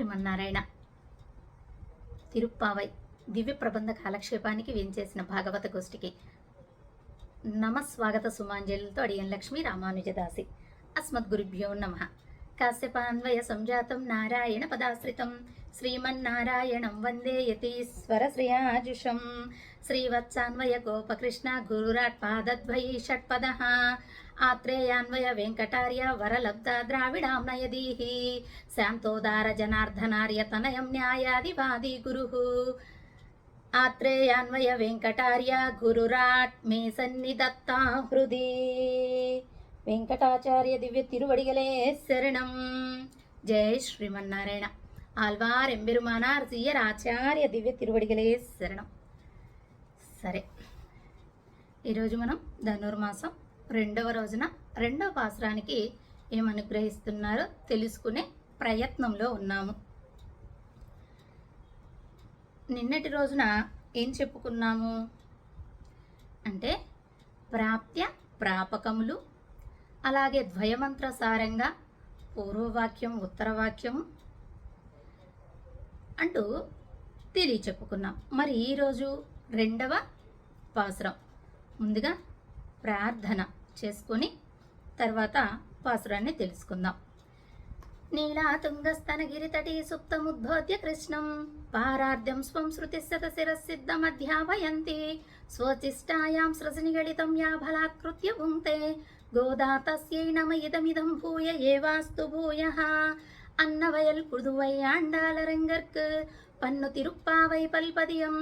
శ్రీమన్నారాయణ. తిరుప్పావై దివ్య ప్రబంధ కాలక్షేపానికి వేంచేసిన భాగవత గోష్ఠికి నమస్వాగత సుమాంజలితో అడియన్ లక్ష్మీ రామానుజదాసి. అస్మద్గురుభ్యో నమః. కాశ్యపాన్వయ సంజాతం నారాయణ పదాశ్రితం శ్రీమన్నారాయణం వందే యతీశ్వర శ్రియాజుషం. శ్రీవత్సాన్వయ గోపకృష్ణ గురురాట్ పాదద్వయీ షట్పదః. ఆత్రేయాన్వయ వెంకటార్య వరలబ్ధ ద్రావిడాంనయదీః. శాంతోదార జనార్దనార్య తనయం న్యాయాదివాది గురుః. ఆత్రేయాన్వయ వెంకటార్య గురురాట్ మే సన్నిధత్తా హృది. వెంకటాచార్య దివ్య తిరువడిగలే శరణం. జై శ్రీమన్నారాయణ. ఆల్వార్ ఎంబెరుమానార్ సీయర్ ఆచార్య దివ్య తిరువడిగలే శరణం. సరే, ఈరోజు మనం ధనుర్మాసం 2వ రోజున 2వ పాసురానికి ఏమనుగ్రహిస్తున్నారో తెలుసుకునే ప్రయత్నంలో ఉన్నాము. నిన్నటి రోజున ఏం చెప్పుకున్నాము అంటే ప్రాప్త్య ప్రాపకములు, అలాగే ద్వయమంత్ర సారంగా పూర్వవాక్యం ఉత్తరవాక్యం అంటూ చెప్పుకున్నాం. మరి ఈరోజు 2వ పాసురం ముందుగా ప్రార్థన చేసుకొని తర్వాత పాసురాన్ని తెలుసుకుందాం. నీలాతుంగస్తనగిరితటీ సుప్తముద్బోధ్య కృష్ణం పారార్ధ్యం స్వం శృతిశత శిరసిద్ధమధ్యాపయంతి స్వచిష్టాయాం సృజనిగళితం యా బలాకృత్య భుంక్తే గోదా తస్యై నమ ఇదమిదం భూయ ఏవాస్తు భూయః. అన్నవయల్ పుదువై ఆండాలరంగర్కు పన్ను తిరుప్పావై పల్పదియం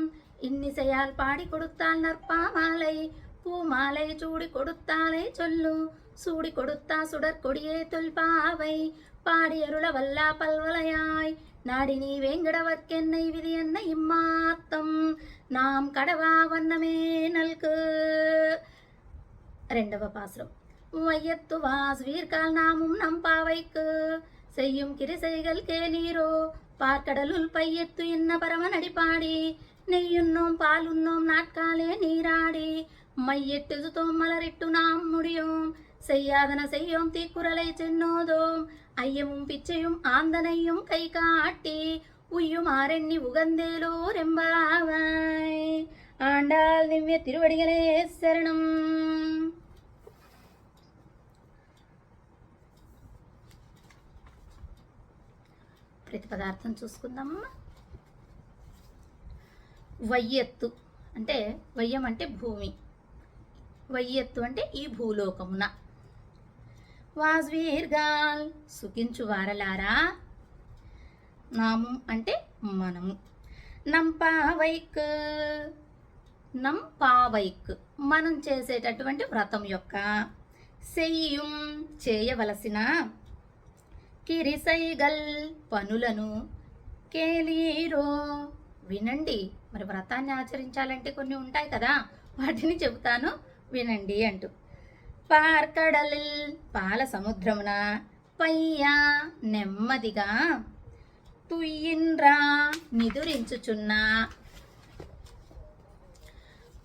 இன்னிசையால் பாடி கொடுத்தால் நற்பாமாலை பூமாலை சூடி கொடுத்தாலே சொல்லு சூடி கொடுத்தா சுடற்கொடியே தொல்பாவை பாடி அருள வல்லா பல்வலையாய் நாடி நீ வேங்கடவர்க்கென்னை விதி என்ன இம்மாத்தம் நாம் கடவா வண்ணமே நல்கு. 2వ பாசுரம். வையத்து வாஸ்வீர்கால் நாமும் நம் பாவைக்கு செய்யும் கிரிசைகள் கேளீரோ பார்க்கடலுள் பையத்து என்ன பரமனடி பாடி நெய்யுண்ணோம் பாலுண்ணோம் நாட்காலே நீராடி மையெட்டு சுத்தோம் மலரிட்டு நாம் முடியோம் செய்யாதன செய்யோம் தீக்குறளை சென்னோதோம் ஐயமும் பிச்சையும் ஆந்தனையும் கை காட்டி உய்யும் ஆரெண்ணி உகந்தேலோ ரெம்பாவாய். ஆண்டாள் திவ்ய திருவடிகளே శరణం. ప్రతిపదార్థం చూసుకుందామమ్మా. వయ్యత్తు అంటే వయ్యం అంటే భూమి, వయ్యత్తు అంటే ఈ భూలోకమున. వాజ్వీర్గాల్ సుఖించు వారలారా, నాము అంటే మనము. నంపావైక్ నంపావైక్ మనం చేసేటటువంటి వ్రతం యొక్క, సెయ్యం చేయవలసిన, కిరిసైగల్ పనులను, కేలీరో వినండి. మరి వ్రతాన్ని ఆచరించాలంటే కొన్ని ఉంటాయి కదా, వాటిని చెబుతాను వినండి అంటూ. పార్కడల్ పాల సముద్రమున, పయ్యా నెమ్మదిగా, తుయ్యిన్రా నిదురించుచున్నా,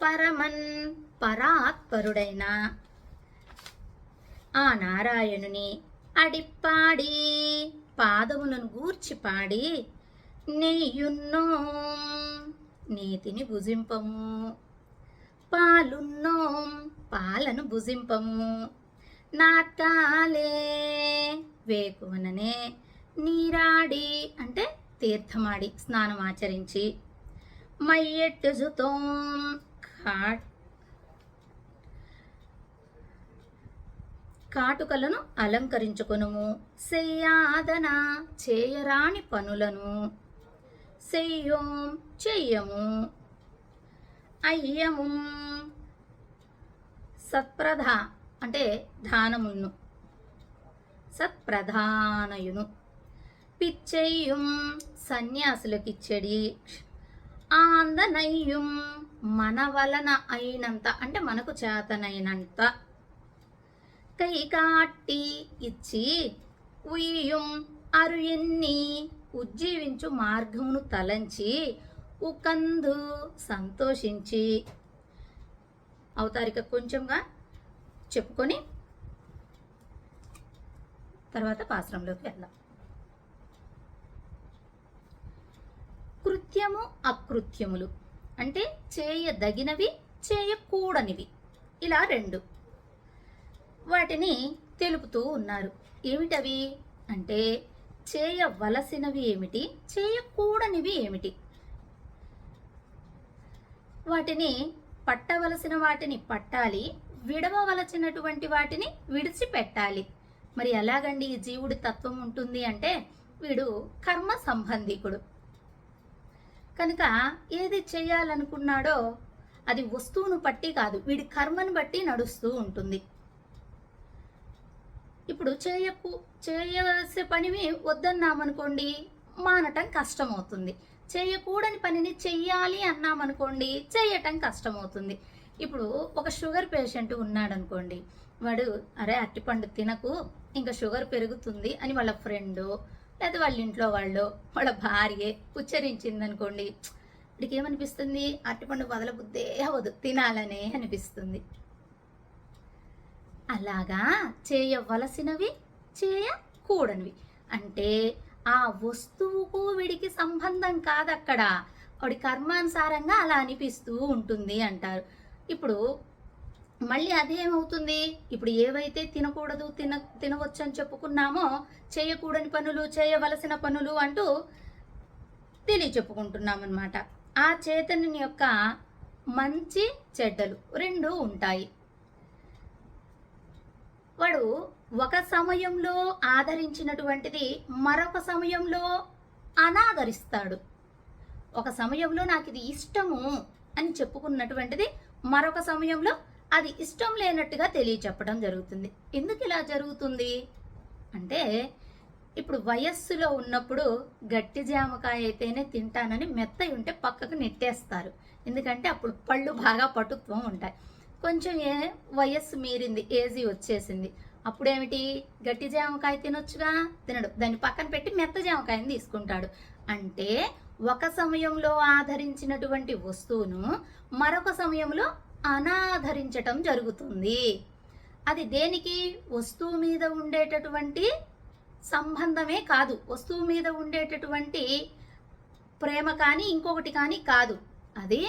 పరమన్ పరాత్పరుడైన ఆ నారాయణుని అడిప్పాడి పాదములను గూర్చి పాడి, నెయ్యున్నోం నీతిని భుజింపము, పాలున్నోం పాలను భుజింపము, నాట్కాలే వేకువననే, నీరాడి అంటే తీర్థమాడి స్నానం ఆచరించి, మయ్యెట్టు జుతోం కాటుకలను అలంకరించుకొనుము, సెయ్యాదన చేయరాని పనులను, సెయ్యోం చెయ్యము, అయ్యము సత్ప్రధ అంటే దానమును, సత్ప్రధానయును, పిచ్చెయ్యం సన్యాసులకిచ్చడి, ఆందనయ్యం మన వలన అయినంత అంటే మనకు చేతనైనంత, కైకాట్టి ఇచ్చి, ఉయ్యం అరు ఎన్ని ఉజ్జీవించు మార్గమును తలంచి, ఉకందు సంతోషించి. అవతారిక కొంచెంగా చెప్పుకొని తర్వాత పాశ్రంలోకి వెళ్దాం. కృత్యము అకృత్యములు అంటే చేయదగినవి చేయకూడనివి, ఇలా రెండు వాటిని తెలుపుతూ ఉన్నారు. ఏమిటవి అంటే చేయవలసినవి ఏమిటి, చేయకూడనివి ఏమిటి. వాటిని పట్టవలసిన వాటిని పట్టాలి, విడవవలసినటువంటి వాటిని విడిచిపెట్టాలి. మరి ఎలాగండి ఈ జీవుడి తత్వం ఉంటుంది అంటే వీడు కర్మ సంబంధికుడు కనుక ఏది చేయాలనుకున్నాడో అది వస్తువును బట్టి కాదు, వీడి కర్మను బట్టి నడుస్తూ ఉంటుంది. ఇప్పుడు చేయవలసే పనిని వద్దన్నామనుకోండి మానటం కష్టమవుతుంది. చేయకూడని పనిని చెయ్యాలి అన్నామనుకోండి చేయటం కష్టమవుతుంది. ఇప్పుడు ఒక షుగర్ పేషెంట్ ఉన్నాడు అనుకోండి, వాడు అరే అరటిపండు తినకు ఇంకా షుగర్ పెరుగుతుంది అని వాళ్ళ ఫ్రెండు లేదా వాళ్ళ ఇంట్లో వాళ్ళు వాళ్ళ భార్య ఉచ్చరించింది అనుకోండి, వీడికి ఏమనిపిస్తుంది, అరటిపండు వదలబుద్దే అవ్వదు, తినాలనే అనిపిస్తుంది. అలాగా చేయవలసినవి చేయకూడనివి అంటే ఆ వస్తువుకు వీడికి సంబంధం కాదు, అక్కడ వాడి కర్మానుసారంగా అలా అనిపిస్తూ ఉంటుంది అంటారు. ఇప్పుడు మళ్ళీ అదేమవుతుంది, ఇప్పుడు ఏవైతే తినకూడదు తినవచ్చు అని చెప్పుకున్నామో చేయకూడని పనులు చేయవలసిన పనులు అంటూ తెలియచెప్పుకుంటున్నాం అన్నమాట. ఆ చైతన్యం యొక్క మంచి చెడ్డలు రెండు ఉంటాయి. వాడు ఒక సమయంలో ఆదరించినటువంటిది మరొక సమయంలో అనాదరిస్తాడు. ఒక సమయంలో నాకు ఇది ఇష్టము అని చెప్పుకున్నటువంటిది మరొక సమయంలో అది ఇష్టం లేనట్టుగా తెలియచెప్పడం జరుగుతుంది. ఎందుకు ఇలా జరుగుతుంది అంటే ఇప్పుడు వయస్సులో ఉన్నప్పుడు గట్టి జామకాయ అయితేనే తింటానని మెత్తయి ఉంటే పక్కకు నెట్టేస్తారు, ఎందుకంటే అప్పుడు పళ్ళు బాగా పటుత్వం ఉంటాయి. కొంచెం వయస్సు మీరింది, ఏజీ వచ్చేసింది, అప్పుడేమిటి గట్టి జామకాయ తినొచ్చుగా, తినడు, దాన్ని పక్కన పెట్టి మెత్త జామకాయని తీసుకుంటాడు. అంటే ఒక సమయంలో ఆదరించినటువంటి వస్తువును మరొక సమయంలో అనాదరించటం జరుగుతుంది. అది దేనికి, వస్తువు మీద ఉండేటటువంటి సంబంధమే కాదు, వస్తువు మీద ఉండేటటువంటి ప్రేమ కానీ ఇంకొకటి కానీ కాదు, అది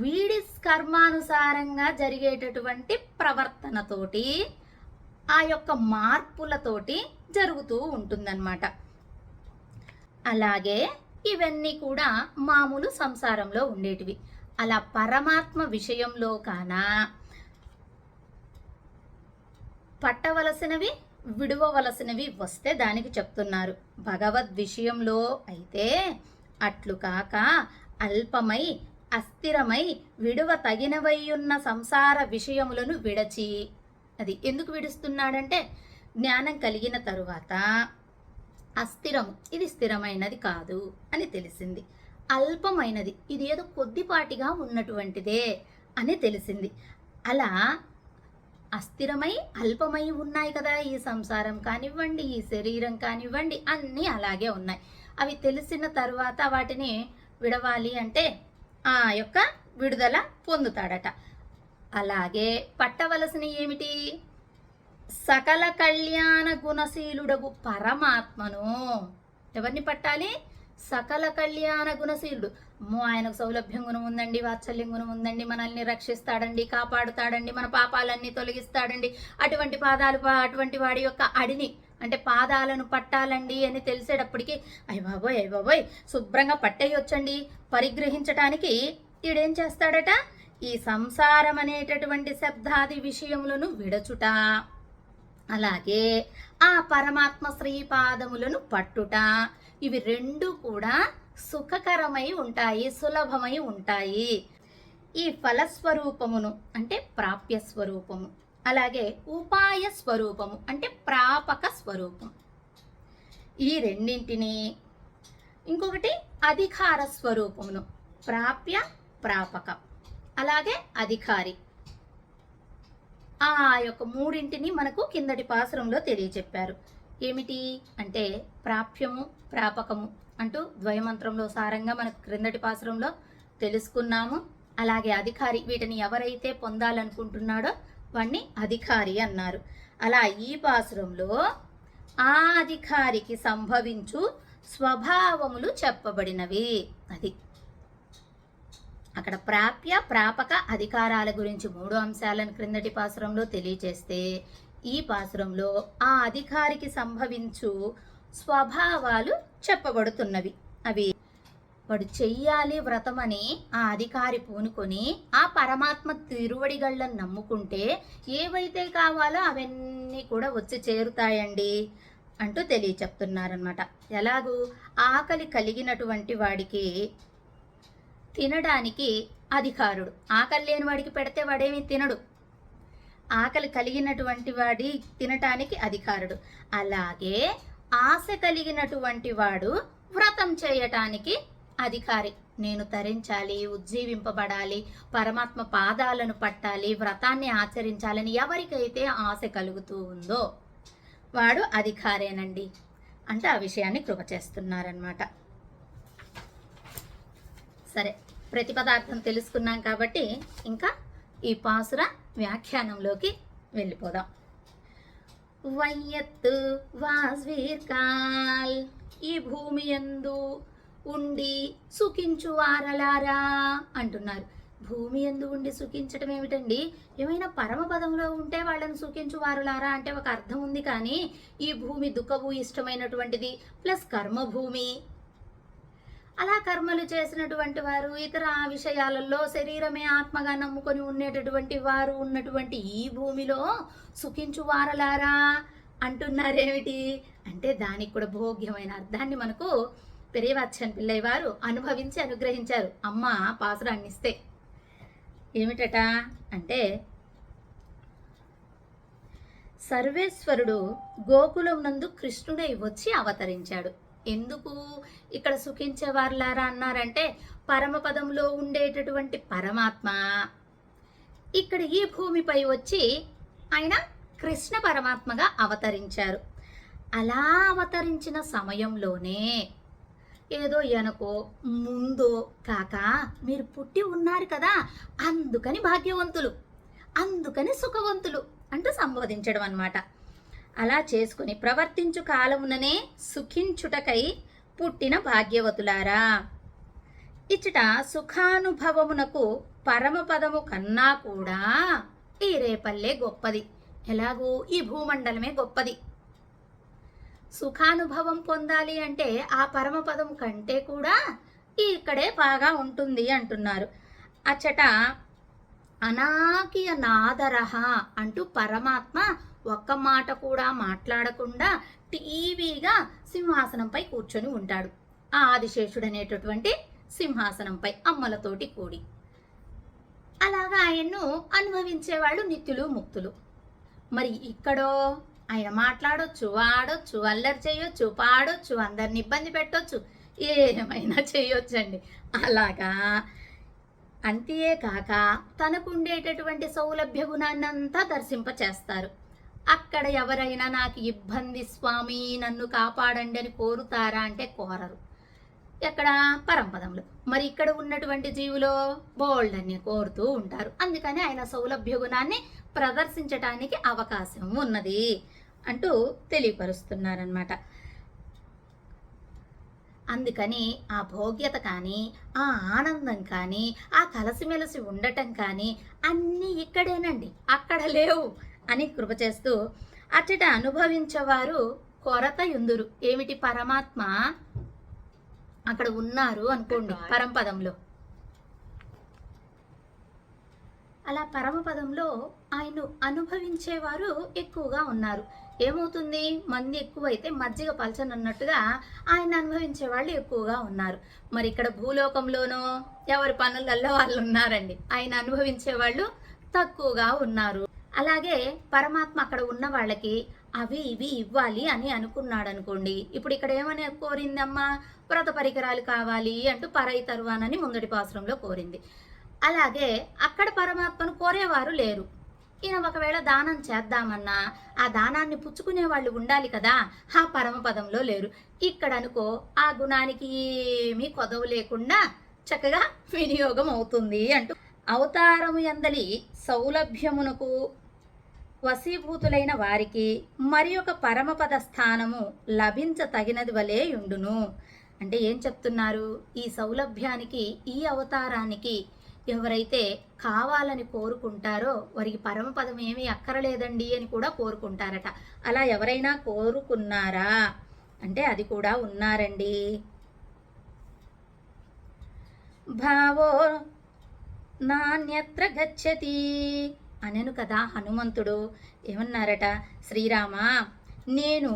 వీడి కర్మానుసారంగా జరిగేటటువంటి ప్రవర్తనతోటి ఆ యొక్క మార్పులతోటి జరుగుతూ ఉంటుందన్నమాట. అలాగే ఇవన్నీ కూడా మామూలు సంసారంలో ఉండేటివి. అలా పరమాత్మ విషయంలో కానా పట్టవలసినవి విడువవలసినవి వస్తే దానికి చెప్తున్నారు. భగవద్ విషయంలో అయితే అట్లు కాక అల్పమై అస్థిరమై విడువ తగినవయ్యున్న సంసార విషయములను విడచి, అది ఎందుకు విడుస్తున్నాడంటే జ్ఞానం కలిగిన తరువాత అస్థిరము, ఇది స్థిరమైనది కాదు అని తెలిసింది, అల్పమైనది, ఇది ఏదో కొద్దిపాటిగా ఉన్నటువంటిదే అని తెలిసింది. అలా అస్థిరమై అల్పమై ఉన్నాయి కదా ఈ సంసారం కానివ్వండి, ఈ శరీరం కానివ్వండి, అన్నీ అలాగే ఉన్నాయి. అవి తెలిసిన తర్వాత వాటిని విడవాలి అంటే ఆ యొక్క విడుదల పొందుతాడట. అలాగే పట్టవలసిన ఏమిటి, సకల కళ్యాణ గుణశీలుడగు పరమాత్మను. ఎవరిని పట్టాలి, సకల కళ్యాణ గుణశీలుడు. అమ్మో ఆయనకు సౌలభ్యం గుణం ఉందండి, వాత్సల్యం గుణం ఉందండి, మనల్ని రక్షిస్తాడండి, కాపాడుతాడండి, మన పాపాలన్నీ తొలగిస్తాడండి, అటువంటి వాడి యొక్క అడిని అంటే పాదాలను పట్టాలండి అని తెలిసేటప్పటికి అయ్య బాబోయ్ శుభ్రంగా పట్టేయొచ్చండి పరిగ్రహించటానికి ఈడేం చేస్తాడట, ఈ సంసారం అనేటటువంటి శబ్దాది విషయములను విడచుట, అలాగే ఆ పరమాత్మ శ్రీపాదములను పట్టుట, ఇవి రెండు కూడా సుఖకరమై ఉంటాయి, సులభమై ఉంటాయి. ఈ ఫలస్వరూపమును అంటే ప్రాప్య స్వరూపము, అలాగే ఉపాయ స్వరూపము అంటే ప్రాపక స్వరూపం, ఈ రెండింటిని, ఇంకొకటి అధికార స్వరూపమును ప్రాప్య ప్రాపక అలాగే అధికారి, ఆ యొక్క మూడింటిని మనకు కిందటి పాసురంలో తెలియచెప్పారు. ఏమిటి అంటే ప్రాప్యము ప్రాపకము అంటూ ద్వయమంత్రంలో సారంగా మనకు క్రిందటి పాసురంలో తెలుసుకున్నాము. అలాగే అధికారి, వీటిని ఎవరైతే పొందాలనుకుంటున్నాడో వాణ్ణి అధికారి అన్నారు. అలా ఈ పాసురంలో ఆ అధికారికి సంభవించు స్వభావములు చెప్పబడినవి. అది అక్కడ ప్రాప్య ప్రాపక అధికారాల గురించి 3 అంశాలను క్రిందటి పాసురంలో తెలియచేస్తే, ఈ పాసురంలో ఆ అధికారికి సంభవించు స్వభావాలు చెప్పబడుతున్నవి. అవి వాడు చెయ్యాలి వ్రతమని ఆ అధికారి పూనుకొని ఆ పరమాత్మ తిరువడిగళ్ళను నమ్ముకుంటే ఏవైతే కావాలో అవన్నీ కూడా వచ్చి చేరుతాయండి అంటూ తెలియచెప్తున్నారనమాట. ఎలాగూ ఆకలి కలిగినటువంటి వాడికి తినడానికి అధికారుడు, ఆకలి లేని వాడికి పెడితే వాడేమీ తినడు. ఆకలి కలిగినటువంటి వాడి తినటానికి అధికారుడు. అలాగే ఆశ కలిగినటువంటి వాడు వ్రతం చేయటానికి అధికారి. నేను తరించాలి, ఉజ్జీవింపబడాలి, పరమాత్మ పాదాలను పట్టాలి, వ్రతాన్ని ఆచరించాలని ఎవరికైతే ఆశ కలుగుతూ ఉందో వాడు అధికారేనండి అంటే ఆ విషయాన్ని కృప చేస్తున్నారనమాట. సరే, ప్రతిపదార్థం తెలుసుకున్నాం కాబట్టి ఇంకా ఈ పాసుర వ్యాఖ్యానంలోకి వెళ్ళిపోదాం. వయ్యత్తు వాజ్వీర్కాల్, ఈ భూమి యందు ఉండి సుఖించువారలారా అంటున్నారు. భూమి యందు ఉండి సుఖించటం ఏమిటండి? ఏమైనా పరమపదంలో ఉంటే వాళ్ళని సుఖించువారులారా అంటే ఒక అర్థం ఉంది, కానీ ఈ భూమి దుఃఖము ఇష్టమైనటువంటిది ప్లస్ కర్మభూమి. అలా కర్మలు చేసినటువంటి వారు ఇతర విషయాలలో శరీరమే ఆత్మగా నమ్ముకొని ఉండేటటువంటి వారు ఉన్నటువంటి ఈ భూమిలో సుఖించువారలారా అంటున్నారేమిటి అంటే దానికి కూడా భోగ్యమైన అర్థాన్ని మనకు పెరియవాచ్యన్ పిల్లయ్య వారు అనుభవించి అనుగ్రహించారు. అమ్మ పాసురాన్ని ఇస్తే ఏమిటట అంటే, సర్వేశ్వరుడు గోకులం నందు కృష్ణుడై వచ్చి అవతరించాడు. ఎందుకు ఇక్కడ సుఖించేవారులారా అన్నారంటే, పరమపదంలో ఉండేటటువంటి పరమాత్మ ఇక్కడ ఈ భూమిపై వచ్చి ఆయన కృష్ణ పరమాత్మగా అవతరించారు. అలా అవతరించిన సమయంలోనే ఏదో ఎనకో ముందో కాక మీరు పుట్టి ఉన్నారు కదా, అందుకని భాగ్యవంతులు, అందుకని సుఖవంతులు అంటూ సంబోధించడం అన్నమాట. అలా చేసుకుని ప్రవర్తించు కాలముననే సుఖించుటకై పుట్టిన భాగ్యవతులారా. ఇచ్చట సుఖానుభవమునకు పరమపదము కన్నా కూడా ఈ రేపల్లే గొప్పది. ఎలాగూ ఈ భూమండలమే గొప్పది. సుఖానుభవం పొందాలి అంటే ఆ పరమపదం కంటే కూడా ఇక్కడే బాగా ఉంటుంది అంటున్నారు. అచ్చట అనాకియ నాదరహ అంటూ పరమాత్మ ఒక్క మాట కూడా మాట్లాడకుండా టీవీగా సింహాసనంపై కూర్చొని ఉంటాడు. ఆ ఆదిశేషుడు అనేటటువంటి సింహాసనంపై అమ్మలతోటి కూడి. అలాగా ఆయన్ను అనుభవించేవాళ్ళు నిత్యులు ముక్తులు. మరి ఇక్కడో ఆయన మాట్లాడొచ్చు, వాడొచ్చు, అల్లరి చేయొచ్చు, పాడొచ్చు, అందరిని ఇబ్బంది పెట్టొచ్చు, ఏమైనా చేయొచ్చండి. అలాగా అంతేకాక తనకుండేటటువంటి సౌలభ్య గుణాన్నంతా దర్శింపచేస్తారు. అక్కడ ఎవరైనా నాకు ఇబ్బంది స్వామి నన్ను కాపాడండి అని కోరుతారా అంటే కోరరు. ఎక్కడ పరంపదంలో. మరి ఇక్కడ ఉన్నటువంటి జీవులో బోల్డన్ని కోరుతూ ఉంటారు. అందుకని ఆయన సౌలభ్య గుణాన్ని ప్రదర్శించటానికి అవకాశం ఉన్నది అంటూ తెలియపరుస్తున్నారనమాట. అందుకని ఆ భోగ్యత కానీ, ఆ ఆనందం కానీ, ఆ కలిసిమెలిసి ఉండటం కానీ అన్నీ ఇక్కడేనండి, అక్కడ లేవు అని కృప చేస్తూ అచ్చట అనుభవించేవారు కొరత యుందురు. ఏమిటి? పరమాత్మ అక్కడ ఉన్నారు అనుకోండి పరంపదంలో. అలా పరమపదంలో ఆయన అనుభవించేవారు ఎక్కువగా ఉన్నారు. ఏమవుతుంది? మంది ఎక్కువైతే మజ్జిగ పలచనన్నట్టుగా ఆయన అనుభవించే వాళ్ళు ఎక్కువగా ఉన్నారు. మరి ఇక్కడ భూలోకంలోనో ఎవరి పనులలో వాళ్ళు ఉన్నారండి, ఆయన అనుభవించే వాళ్ళు తక్కువగా ఉన్నారు. అలాగే పరమాత్మ అక్కడ ఉన్న వాళ్ళకి అవి ఇవి ఇవ్వాలి అని అనుకున్నాడు అనుకోండి. ఇప్పుడు ఇక్కడ ఏమని కోరిందమ్మా? వ్రత పరికరాలు కావాలి అంటూ పరై తరువానని ముందటి పాసురంలో కోరింది. అలాగే అక్కడ పరమాత్మను కోరేవారు లేరు. ఈయన ఒకవేళ దానం చేద్దామన్నా ఆ దానాన్ని పుచ్చుకునే వాళ్ళు ఉండాలి కదా, ఆ పరమపదంలో లేరు. ఇక్కడ అనుకో ఆ గుణానికి ఏమీ కొదవ లేకుండా చక్కగా వినియోగం అవుతుంది అంటూ అవతారము యందలి సౌలభ్యమునకు వశీభూతులైన వారికి మరి ఒక పరమపద స్థానము లభించతగినది వలె యుండును. అంటే ఏం చెప్తున్నారు? ఈ సౌలభ్యానికి, ఈ అవతారానికి ఎవరైతే కావాలని కోరుకుంటారో వారికి పరమపదం ఏమీ అక్కరలేదండి అని కూడా కోరుకుంటారట. అలా ఎవరైనా కోరుకున్నారా అంటే అది కూడా ఉన్నారండి. భావో నాణ్యత్ర గచ్చతి అనెను కదా హనుమంతుడు. ఏమన్నారట? శ్రీరామ, నేను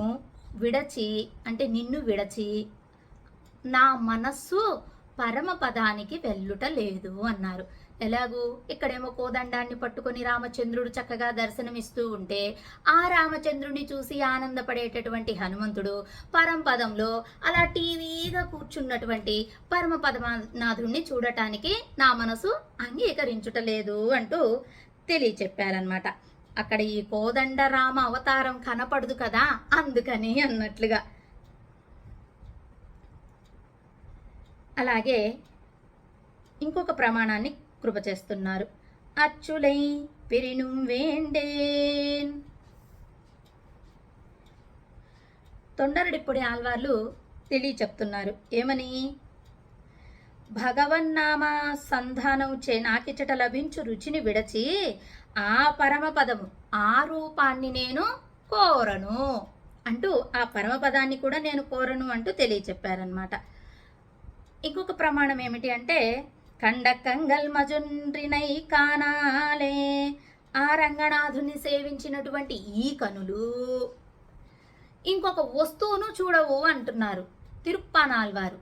విడచి అంటే నిన్ను విడచి నా మనస్సు పరమపదానికి వెళ్ళుట లేదు అన్నారు. ఎలాగూ? ఇక్కడేమో కోదండాన్ని పట్టుకొని రామచంద్రుడు చక్కగా దర్శనమిస్తూ ఉంటే ఆ రామచంద్రుడిని చూసి ఆనందపడేటటువంటి హనుమంతుడు పరంపదంలో అలా టీవీగా కూర్చున్నటువంటి పరమపదనాథుణ్ణి చూడటానికి నా మనసు అంగీకరించుటలేదు అంటూ తెలియచెప్పారనమాట. అక్కడ ఈ కోదండ రామ అవతారం కనపడదు కదా, అందుకని అన్నట్లుగా. అలాగే ఇంకొక ప్రమాణాన్ని కృప చేస్తున్నారు. అచ్చులై పిరినుం వేండేన్. తొండరడిప్పుడి ఆల్వార్లు చెప్తున్నారు. ఏమని? భగవన్నామ సంధానం చే నాకిచట లభించు రుచిని విడచి ఆ పరమపదము, ఆ రూపాన్ని నేను కోరను అంటూ, ఆ పరమపదాన్ని కూడా నేను కోరను అంటూ తెలియచెప్పారనమాట. ఇంకొక ప్రమాణం ఏమిటి అంటే, కండకంగల్ మజుండ్రినై కానాలే. ఆ రంగనాథుని సేవించినటువంటి ఈ కనులు ఇంకొక వస్తువును చూడవు అంటున్నారు తిరుప్పానాల్వారు.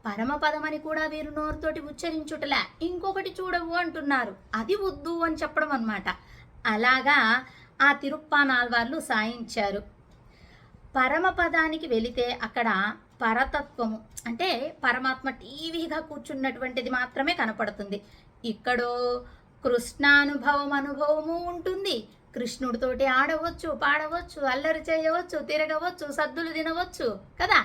పరమపదమని కూడా వీరు నోరుతోటి ఉచ్చరించుటలే, ఇంకొకటి చూడవు అంటున్నారు. అది వద్దు అని చెప్పడం అన్నమాట. అలాగా ఆ తిరుప్పానాల్వార్లు సాయించారు. పరమపదానికి వెళితే అక్కడ పరతత్వము అంటే పరమాత్మ టీవీగా కూర్చున్నటువంటిది మాత్రమే కనపడుతుంది. ఇక్కడో అనుభవము ఉంటుంది. కృష్ణుడితోటి ఆడవచ్చు, పాడవచ్చు, అల్లరి చేయవచ్చు, తిరగవచ్చు, సద్దులు తినవచ్చు కదా,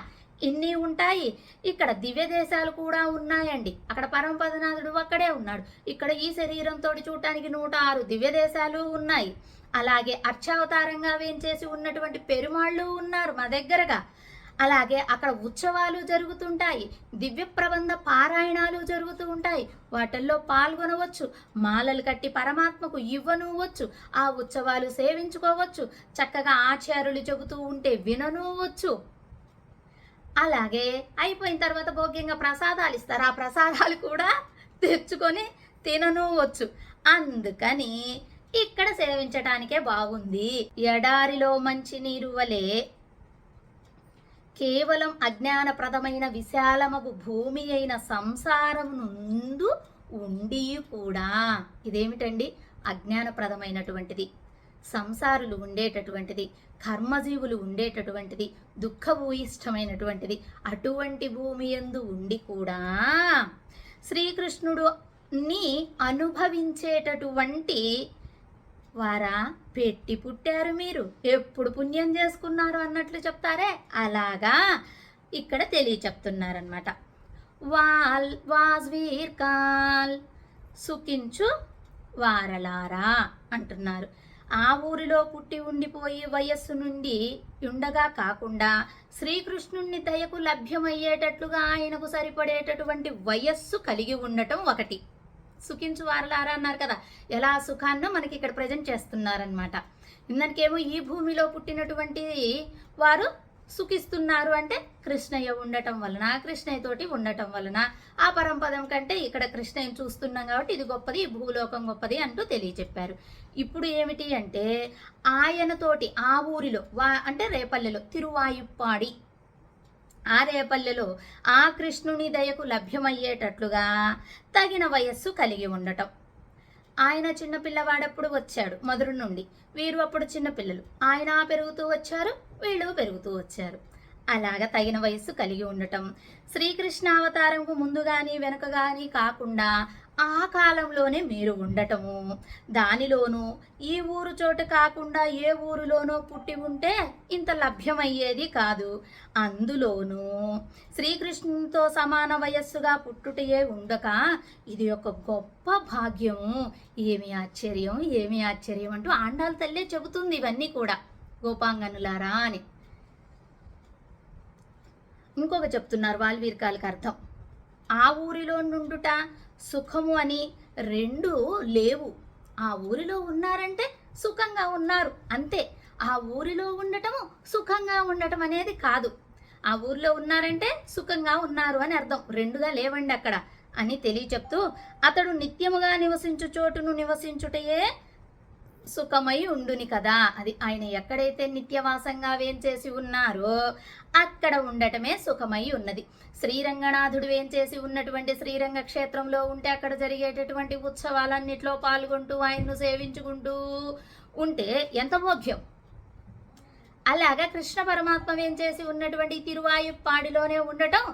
ఇన్ని ఉంటాయి. ఇక్కడ దివ్య దేశాలు కూడా ఉన్నాయండి. అక్కడ పరమపదనాథుడు అక్కడే ఉన్నాడు. ఇక్కడ ఈ శరీరంతో చూడటానికి 106 దివ్య దేశాలు ఉన్నాయి. అలాగే అర్చావతారంగా వేంచేసి ఉన్నటువంటి పెరుమాళ్ళు ఉన్నారు మా దగ్గరగా. అలాగే అక్కడ ఉత్సవాలు జరుగుతుంటాయి, దివ్య ప్రబంధ పారాయణాలు జరుగుతూ ఉంటాయి. వాటిల్లో పాల్గొనవచ్చు, మాలలు కట్టి పరమాత్మకు ఇవ్వనువచ్చు, ఆ ఉత్సవాలు సేవించుకోవచ్చు, చక్కగా ఆచార్యులు చెబుతూ ఉంటే విననువచ్చు. అలాగే అయిపోయిన తర్వాత భోగ్యంగా ప్రసాదాలు ఇస్తారు, ఆ ప్రసాదాలు కూడా తెచ్చుకొని తిననువచ్చు. అందుకని ఇక్కడ సేవించటానికే బాగుంది. ఎడారిలో మంచి నీరు వలె కేవలం అజ్ఞానప్రదమైన విశాలమగు భూమి అయిన సంసారం నుండు ఉండి కూడా, ఇదేమిటండి? అజ్ఞానప్రదమైనటువంటిది, సంసారులు ఉండేటటువంటిది, కర్మజీవులు ఉండేటటువంటిది, దుఃఖభూయిష్టమైనటువంటిది. అటువంటి భూమి యందు ఉండి కూడా శ్రీకృష్ణుడుని అనుభవించేటటువంటి వారా పెట్టి పుట్టారు మీరు, ఎప్పుడు పుణ్యం చేసుకున్నారు అన్నట్లు చెప్తారే, అలాగా ఇక్కడ చెప్తున్నారనమాట. వాజ్వీర్కాల్ సుఖించు వారలారా అంటున్నారు. ఆ ఊరిలో పుట్టి ఉండిపోయి వయస్సు నుండి ఉండగా కాకుండా శ్రీకృష్ణుణ్ణి దయకు లభ్యమయ్యేటట్లుగా ఆయనకు సరిపడేటటువంటి వయస్సు కలిగి ఉండటం ఒకటి. సుఖించు వారలారా అన్నారు కదా, ఎలా సుఖాన్నో మనకి ఇక్కడ ప్రజెంట్ చేస్తున్నారనమాట. ఇందానికేమో ఈ భూమిలో పుట్టినటువంటి వారు సుఖిస్తున్నారు అంటే కృష్ణయ్య ఉండటం వలన, కృష్ణయ్య తోటి ఉండటం వలన, ఆ పరంపదం కంటే ఇక్కడ కృష్ణయ్యని చూస్తున్నాం కాబట్టి ఇది గొప్పది, ఈ భూలోకం గొప్పది అంటూ తెలియచెప్పారు. ఇప్పుడు ఏమిటి అంటే ఆయనతోటి ఆ ఊరిలో అంటే రేపల్లెలో తిరువాయుప్పాడి, ఆ రేపల్లెలో ఆ కృష్ణుని దయకు లభ్యమయ్యేటట్లుగా తగిన వయస్సు కలిగి ఉండటం. ఆయన చిన్నపిల్లవాడప్పుడు వచ్చాడు మధుర నుండి, వీరు అప్పుడు చిన్నపిల్లలు, ఆయన పెరుగుతూ వచ్చారు, వీళ్ళు పెరుగుతూ వచ్చారు. అలాగ తగిన వయస్సు కలిగి ఉండటం. శ్రీకృష్ణ అవతారంకు ముందు కానీ వెనుక కానీ కాకుండా ఆ కాలంలోనే మీరు ఉండటము, దానిలోనూ ఈ ఊరు చోట కాకుండా ఏ ఊరిలోనో పుట్టి ఉంటే ఇంత లభ్యమయ్యేది కాదు. అందులోనూ శ్రీకృష్ణునితో సమాన వయస్సుగా పుట్టుటయే ఉండక ఇది ఒక గొప్ప భాగ్యము. ఏమి ఆశ్చర్యం, ఏమి ఆశ్చర్యం అంటూ ఆండాళ్ళ తల్లే చెబుతుంది ఇవన్నీ కూడా గోపాంగనులారా అని. ఇంకొక చెప్తున్నారు వాల్మీకాలకు అర్థం. ఆ ఊరిలో నుండుట సుఖము అని రెండు లేవు. ఆ ఊరిలో ఉన్నారంటే సుఖంగా ఉన్నారు అంతే. ఆ ఊరిలో ఉండటము సుఖంగా ఉండటం అనేది కాదు. ఆ ఊరిలో ఉన్నారంటే సుఖంగా ఉన్నారు అని అర్థం. రెండుగా లేవండి అక్కడ అని తెలియచెప్తూ, అతడు నిత్యముగా నివసించు చోటును నివసించుటయే సుఖమై ఉండుని కదా. అది ఆయన ఎక్కడైతే నిత్యవాసంగా వేంచేసి ఉన్నారో అక్కడ ఉండటమే సుఖమై ఉన్నది. శ్రీరంగనాథుడు వేంచేసి ఉన్నటువంటి శ్రీరంగ క్షేత్రంలో ఉంటే అక్కడ జరిగేటటువంటి ఉత్సవాలన్నిట్లో పాల్గొంటూ ఆయన్ను సేవించుకుంటూ ఉంటే ఎంత భోగ్యం. అలాగా కృష్ణ పరమాత్మ వేంచేసి ఉన్నటువంటి తిరువాయుప్పాడిలోనే ఉండటం,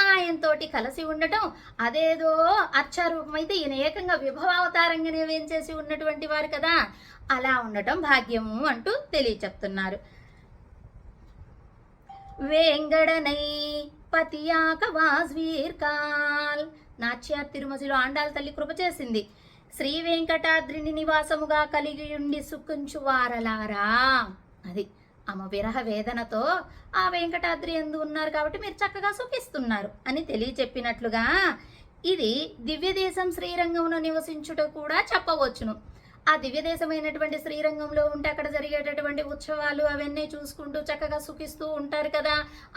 ఆయనతోటి కలిసి ఉండటం, అదేదో అర్చారూపమైతే ఈయన ఏకంగా విభవావతారంగానే వేంచేసి ఉన్నటువంటి వారు కదా, అలా ఉండటం భాగ్యము అంటూ తెలియచెప్తున్నారు. వేంగడనై పతియాక వాజ్వీర్కాల్. నాచ్యార్ తిరుమసిలో ఆండాళ్ళ తల్లి కృప చేసింది. శ్రీ వెంకటాద్రిని నివాసముగా కలిగియుండి సుఖించువారలారా. అది ఆమె విరహ వేదనతో ఆ వెంకటాద్రి ఎందు ఉన్నారు కాబట్టి మీరు చక్కగా సుఖిస్తున్నారు అని తెలియచెప్పినట్లుగా ఇది దివ్యదేశం శ్రీరంగంలో నివసించుట కూడా చెప్పవచ్చును. ఆ దివ్యదేశమైనటువంటి శ్రీరంగంలో ఉంటే అక్కడ జరిగేటటువంటి ఉత్సవాలు అవన్నీ చూసుకుంటూ చక్కగా సుఖిస్తూ ఉంటారు కదా,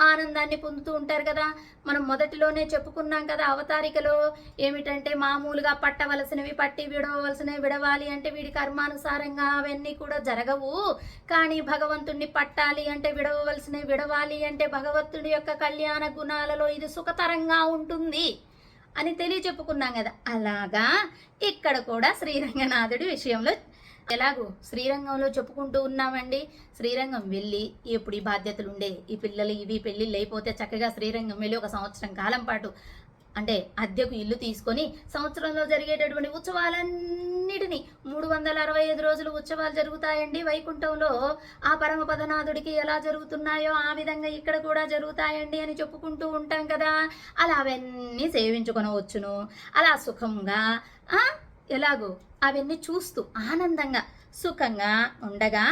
ఆనందాన్ని పొందుతూ ఉంటారు కదా. మనం మొదటిలోనే చెప్పుకున్నాం కదా అవతారికలో ఏమిటంటే మామూలుగా పట్టవలసినవి పట్టి విడవలసినవి విడవాలి అంటే వీడి కర్మానుసారంగా అవన్నీ కూడా జరగవు. కానీ భగవంతుణ్ణి పట్టాలి అంటే విడవలసినవి విడవాలి అంటే భగవంతుడి యొక్క కళ్యాణ గుణాలలో ఇది సుఖతరంగా ఉంటుంది అని తెలియచెప్పుకున్నాం కదా. అలాగా ఇక్కడ కూడా శ్రీరంగనాథుడి విషయంలో ఎలాగో శ్రీరంగంలో చెప్పుకుంటూ ఉన్నామండి. శ్రీరంగం వెళ్ళి ఎప్పుడు ఈ బాధ్యతలు ఉండే ఈ పిల్లలు ఇవి పెళ్ళిళ్ళు అయిపోతే చక్కగా శ్రీరంగం వెళ్ళి ఒక సంవత్సరం కాలం పాటు అంటే అద్దెకు ఇల్లు తీసుకొని సంవత్సరంలో జరిగేటటువంటి ఉత్సవాలన్నిటినీ 365 రోజులు ఉత్సవాలు జరుగుతాయండి వైకుంఠంలో. ఆ పరమపదనాథుడికి ఎలా జరుగుతున్నాయో ఆ విధంగా ఇక్కడ కూడా జరుగుతాయండి అని చెప్పుకుంటూ ఉంటాం కదా. అలా అవన్నీ సేవించుకొనవచ్చును. అలా సుఖంగా ఎలాగో అవన్నీ చూస్తూ ఆనందంగా సుఖంగా ఉండగా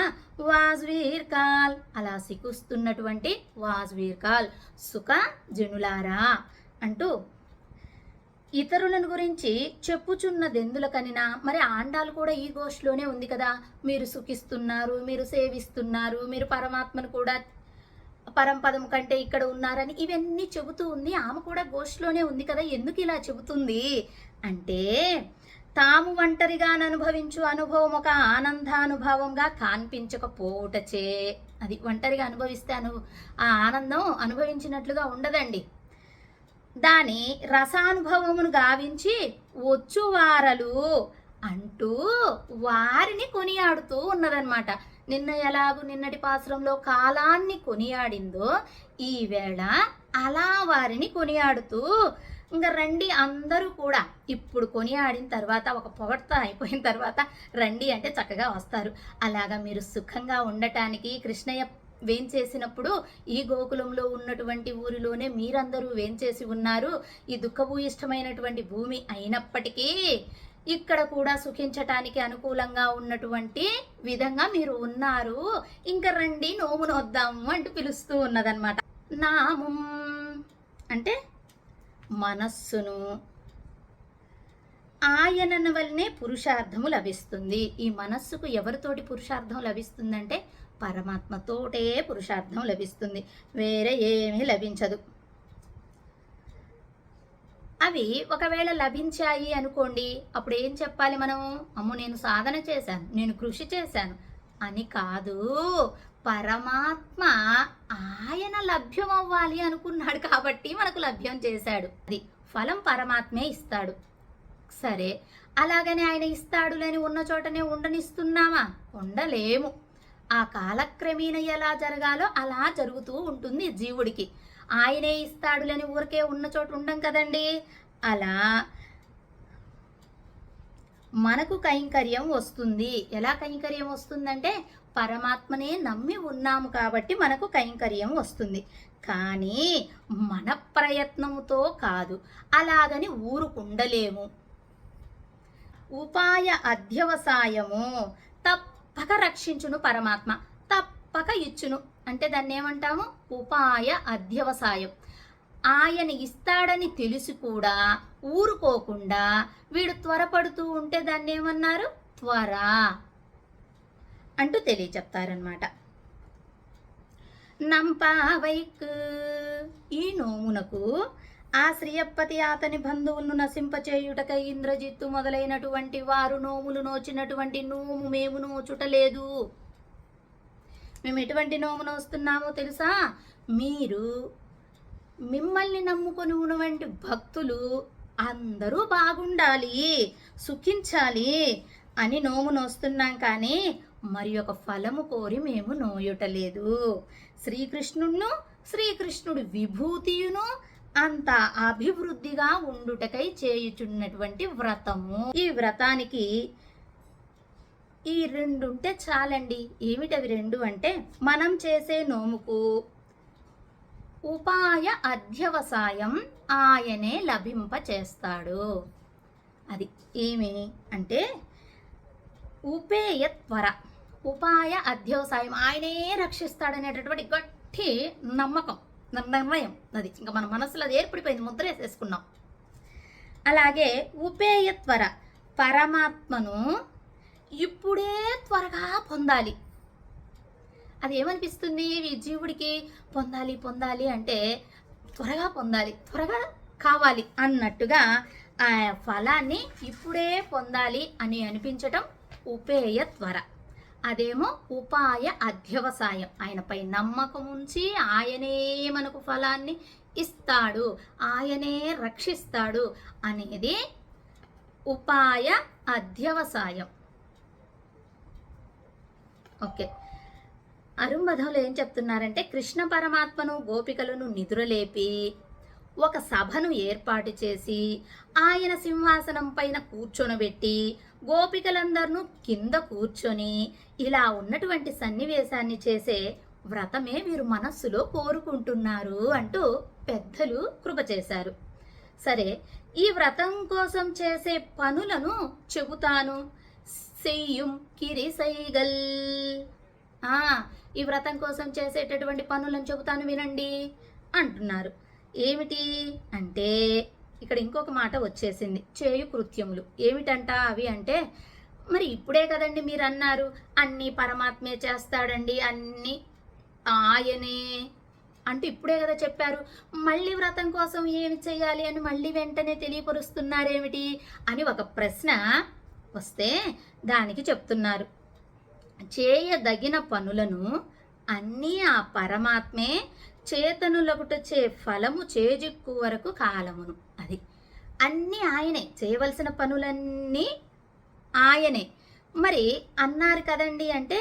వాజ్వీర్కాల్ అలా సిక్కుస్తున్నటువంటి వాజ్వీర్కాల్ సుఖ జనులారా అంటూ ఇతరులను గురించి చెప్పుచున్నదెందులకనినా మరి ఆండాలు కూడా ఈ గోష్లోనే ఉంది కదా. మీరు సుఖిస్తున్నారు, మీరు సేవిస్తున్నారు, మీరు పరమాత్మను కూడా పరంపదం కంటే ఇక్కడ ఉన్నారని ఇవన్నీ చెబుతూ ఉంది. ఆమె కూడా గోష్లోనే ఉంది కదా. ఎందుకు ఇలా చెబుతుంది అంటే తాము ఒంటరిగా అనుభవించు అనుభవం ఒక ఆనందానుభవంగా కనిపించకపోవటచే. అది ఒంటరిగా అనుభవిస్తే ఆ ఆనందం అనుభవించినట్లుగా ఉండదండి. దాని రసానుభవమును గావించి వచ్చువారలు అంటూ వారిని కొనియాడుతూ ఉన్నదన్నమాట. నిన్న ఎలాగూ నిన్నటి పాసురంలో కాలాన్ని కొనియాడిందో ఈవేళ అలా వారిని కొనియాడుతూ ఇంకా రండి అందరూ కూడా ఇప్పుడు కొనియాడిన తర్వాత ఒక పొగడ్త అయిపోయిన తర్వాత రండి అంటే చక్కగా వస్తారు. అలాగా మీరు సుఖంగా ఉండటానికి కృష్ణయ్య వేంచేసినప్పుడు ఈ గోకులంలో ఉన్నటువంటి ఊరిలోనే మీరందరూ వేంచేసి ఉన్నారు. ఈ దుఃఖభూయిష్టమైనటువంటి భూమి అయినప్పటికీ ఇక్కడ కూడా సుఖించటానికి అనుకూలంగా ఉన్నటువంటి విధంగా మీరు ఉన్నారు. ఇంకా రండి నోమును వద్దాము అంటూ పిలుస్తూ ఉన్నదన్నమాట. నామం అంటే మనస్సును ఆయనన వల్లనే పురుషార్థము లభిస్తుంది. ఈ మనస్సుకు ఎవరితోటి పురుషార్థం లభిస్తుందంటే పరమాత్మతోటే పురుషార్థం లభిస్తుంది, వేరే ఏమీ లభించదు. అవి ఒకవేళ లభించాయి అనుకోండి, అప్పుడు ఏం చెప్పాలి మనం? అమ్మో నేను సాధన చేశాను, నేను కృషి చేశాను అని కాదు. పరమాత్మ ఆయన లభ్యం అవ్వాలి అనుకున్నాడు కాబట్టి మనకు లభ్యం చేశాడు. అది ఫలం పరమాత్మే ఇస్తాడు. సరే, అలాగనే ఆయన ఇస్తాడులని ఉన్న చోటనే ఉండనిస్తున్నామా? ఉండలేము. ఆ కాలక్రమేణ ఎలా జరగాలో అలా జరుగుతూ ఉంటుంది జీవుడికి. ఆయనే ఇస్తాడులని ఊరికే ఉన్న చోట ఉండం కదండి. అలా మనకు కైంకర్యం వస్తుంది. ఎలా కైంకర్యం వస్తుందంటే పరమాత్మనే నమ్మి ఉన్నాము కాబట్టి మనకు కైంకర్యం వస్తుంది. కానీ మన ప్రయత్నముతో కాదు. అలాగని ఊరుకుండలేము. ఉపాయ అధ్యవసాయము, తప్పక రక్షించును పరమాత్మ, తప్పక ఇచ్చును. అంటే దాన్ని ఏమంటాము? ఉపాయ అధ్యవసాయం. ఆయన ఇస్తాడని తెలిసి కూడా ఊరుకోకుండా వీడు త్వరపడుతూ ఉంటే దాన్ని ఏమన్నారు? త్వర అంటూ తెలియచెప్తారనమాట. నంపావైక్, ఈ నోమునకు ఆ శ్రీయప్పతి అతని బంధువులను నశింపచేయుటకై ఇంద్రజిత్తు మొదలైనటువంటి వారు నోములు నోచినటువంటి నోము మేము నోచుటలేదు. మేము ఎటువంటి నోము నోస్తున్నామో తెలుసా? మీరు మిమ్మల్ని నమ్ముకొని ఉన్నటువంటి భక్తులు అందరూ బాగుండాలి, సుఖించాలి అని నోము నోస్తున్నాం. కానీ మరి ఒక ఫలము కోరి మేము నోయుటలేదు. శ్రీకృష్ణుడును శ్రీకృష్ణుడి విభూతియును అంత అభివృద్ధిగా ఉండుటకై చేయుచున్నటువంటి వ్రతము. ఈ వ్రతానికి ఈ రెండు ఉంటే చాలండి. ఏమిటవి రెండు అంటే, మనం చేసే నోముకు ఉపాయ అధ్యవసాయం ఆయనే లభింప చేస్తాడు. అది ఏమి అంటే ఉపేయ త్వర, ఉపాయ అధ్యవసాయం ఆయనే రక్షిస్తాడనేటటువంటి గట్టి నమ్మకం, నిర్ణయం. అది ఇంకా మన మనసులో అది ఏర్పడిపోయింది, ముద్ర వేసేసుకున్నాం. అలాగే ఉపేయ త్వర, పరమాత్మను ఇప్పుడే త్వరగా పొందాలి. అది ఏమనిపిస్తుంది ఈ జీవుడికి? పొందాలి పొందాలి అంటే త్వరగా పొందాలి, త్వరగా కావాలి అన్నట్టుగా ఆ ఫలాన్ని ఇప్పుడే పొందాలి అని అనిపించటం ఉపేయ త్వర. అదేమో ఉపాయ అధ్యవసాయం, ఆయనపై నమ్మకం ఉంచి ఆయనే మనకు ఫలాన్ని ఇస్తాడు, ఆయనే రక్షిస్తాడు అనేది ఉపాయ అధ్యవసాయం. ఓకే, అరుంబధంలో ఏం చెప్తున్నారంటే, కృష్ణ పరమాత్మను గోపికలను నిద్రలేపి ఒక సభను ఏర్పాటు చేసి ఆయన సింహాసనం పైన కూర్చొనబెట్టి గోపికలందరినూ కింద కూర్చొని ఇలా ఉన్నటువంటి సన్నివేశాన్ని చేసే వ్రతమే వీరు మనస్సులో కోరుకుంటున్నారు అంటూ పెద్దలు కృప చేశారు. సరే, ఈ వ్రతం కోసం చేసే పనులను చెబుతాను. సెయ్యం కిరిసైగల్, ఈ వ్రతం కోసం చేసేటటువంటి పనులను చెబుతాను వినండి అంటున్నారు. ఏమిటి అంటే ఇక్కడ ఇంకొక మాట వచ్చేసింది, చేయు కృత్యములు. ఏమిటంట అవి అంటే, మరి ఇప్పుడే కదండి మీరు అన్నారు అన్నీ పరమాత్మే చేస్తాడండి, అన్నీ ఆయనే అంటూ ఇప్పుడే కదా చెప్పారు. మళ్ళీ వ్రతం కోసం ఏమి చేయాలి అని మళ్ళీ వెంటనే తెలియపరుస్తున్నారేమిటి అని ఒక ప్రశ్న వస్తే దానికి చెప్తున్నారు, చేయదగిన పనులను అన్నీ ఆ పరమాత్మే చేతనులగుటచే ఫలము చేజిక్కు వరకు కాలమును. అది అన్నీ ఆయనే, చేయవలసిన పనులన్నీ ఆయనే. మరి అన్నారు కదండి అంటే,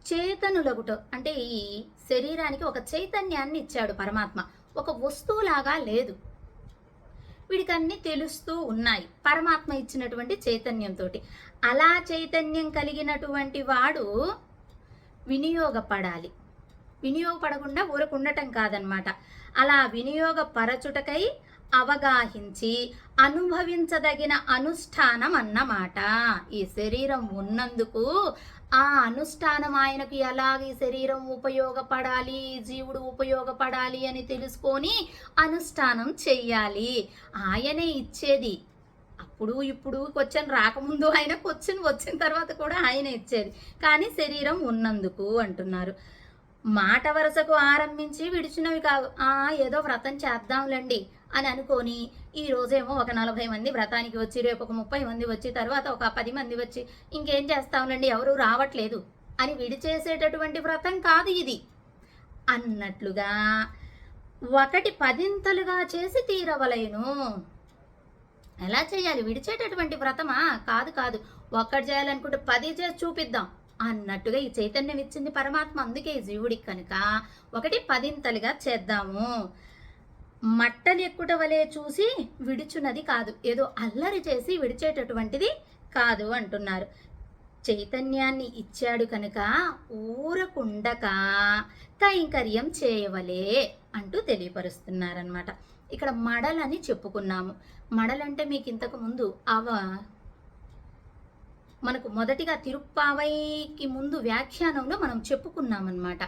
చేతనులగుట అంటే ఈ శరీరానికి ఒక చైతన్యాన్ని ఇచ్చాడు పరమాత్మ, ఒక వస్తువులాగా లేదు. వీడికి అన్నీ తెలుస్తూ ఉన్నాయి పరమాత్మ ఇచ్చినటువంటి చైతన్యంతో. అలా చైతన్యం కలిగినటువంటి వాడు వినియోగపడాలి, వినియోగపడకుండా ఊరకుండటం కాదనమాట. అలా వినియోగపరచుటకై అవగాహించి అనుభవించదగిన అనుష్ఠానం అన్నమాట. ఈ శరీరం ఉన్నందుకు ఆ అనుష్ఠానం ఆయనకు ఎలాగ ఈ శరీరం ఉపయోగపడాలి, జీవుడు ఉపయోగపడాలి అని తెలుసుకొని అనుష్ఠానం చెయ్యాలి. ఆయనే ఇచ్చేది. అప్పుడు ఇప్పుడు క్వశ్చన్ రాకముందు ఆయన, క్వశ్చన్ వచ్చిన తర్వాత కూడా ఆయన ఇచ్చేది. కానీ శరీరం ఉన్నందుకు అంటున్నారు. మాట వరుసకు ఆరంభించి విడిచినవి కాదు. ఏదో వ్రతం చేద్దాంలేండి అని అనుకొని ఈ రోజేమో ఒక 40 మంది వ్రతానికి వచ్చి, రేపు ఒక 30 మంది వచ్చి, తర్వాత ఒక 10 మంది వచ్చి ఇంకేం చేస్తాంలేండి ఎవరు రావట్లేదు అని విడిచేసేటటువంటి వ్రతం కాదు ఇది అన్నట్లుగా ఒకటి 10ంతలుగా చేసి తీరవలేను. ఎలా చేయాలి? విడిచేటటువంటి వ్రతమా? కాదు కాదు, ఒక్కటి చేయాలనుకుంటే 10 చేసి చూపిద్దాం అన్నట్టుగా ఈ చైతన్యం ఇచ్చింది పరమాత్మ. అందుకే ఈ జీవుడికి కనుక ఒకటి 10ంతలుగా చేద్దాము. మట్టలు ఎక్కుట వలె చూసి విడుచున్నది కాదు, ఏదో అల్లరి చేసి విడిచేటటువంటిది కాదు అంటున్నారు. చైతన్యాన్ని ఇచ్చాడు కనుక ఊరకుండక కైంకర్యం చేయవలే అంటూ తెలియపరుస్తున్నారనమాట. ఇక్కడ మడలని చెప్పుకున్నాము. మడలంటే మీకు ఇంతకు ముందు మనకు మొదటిగా తిరుప్పావైకి ముందు వ్యాఖ్యానంలో మనం చెప్పుకున్నామన్నమాట.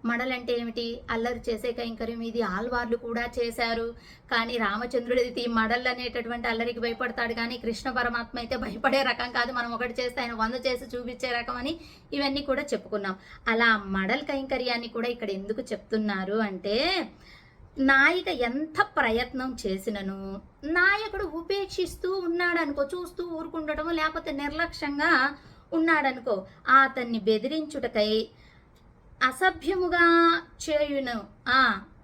మడలంటే ఏమిటి? అల్లరి చేసే కైంకర్యం. ఇది ఆల్వార్లు కూడా చేశారు. కానీ రామచంద్రుడిది మడల్ అనేటటువంటి అల్లరికి భయపడతాడు, కానీ కృష్ణ పరమాత్మ అయితే భయపడే రకం కాదు. మనం ఒకటి చేస్తే ఆయన 100 చేసి చూపించే రకం అని ఇవన్నీ కూడా చెప్పుకున్నాం. అలా మడల్ కైంకర్యాన్ని కూడా ఇక్కడ ఎందుకు చెప్తున్నారు అంటే, నాయిక ఎంత ప్రయత్నం చేసినను నాయకుడు ఉపేక్షిస్తూ ఉన్నాడనుకో, చూస్తూ ఊరుకుండటము, లేకపోతే నిర్లక్ష్యంగా ఉన్నాడనుకో, అతన్ని బెదిరించుటకై అసభ్యముగా చేయును,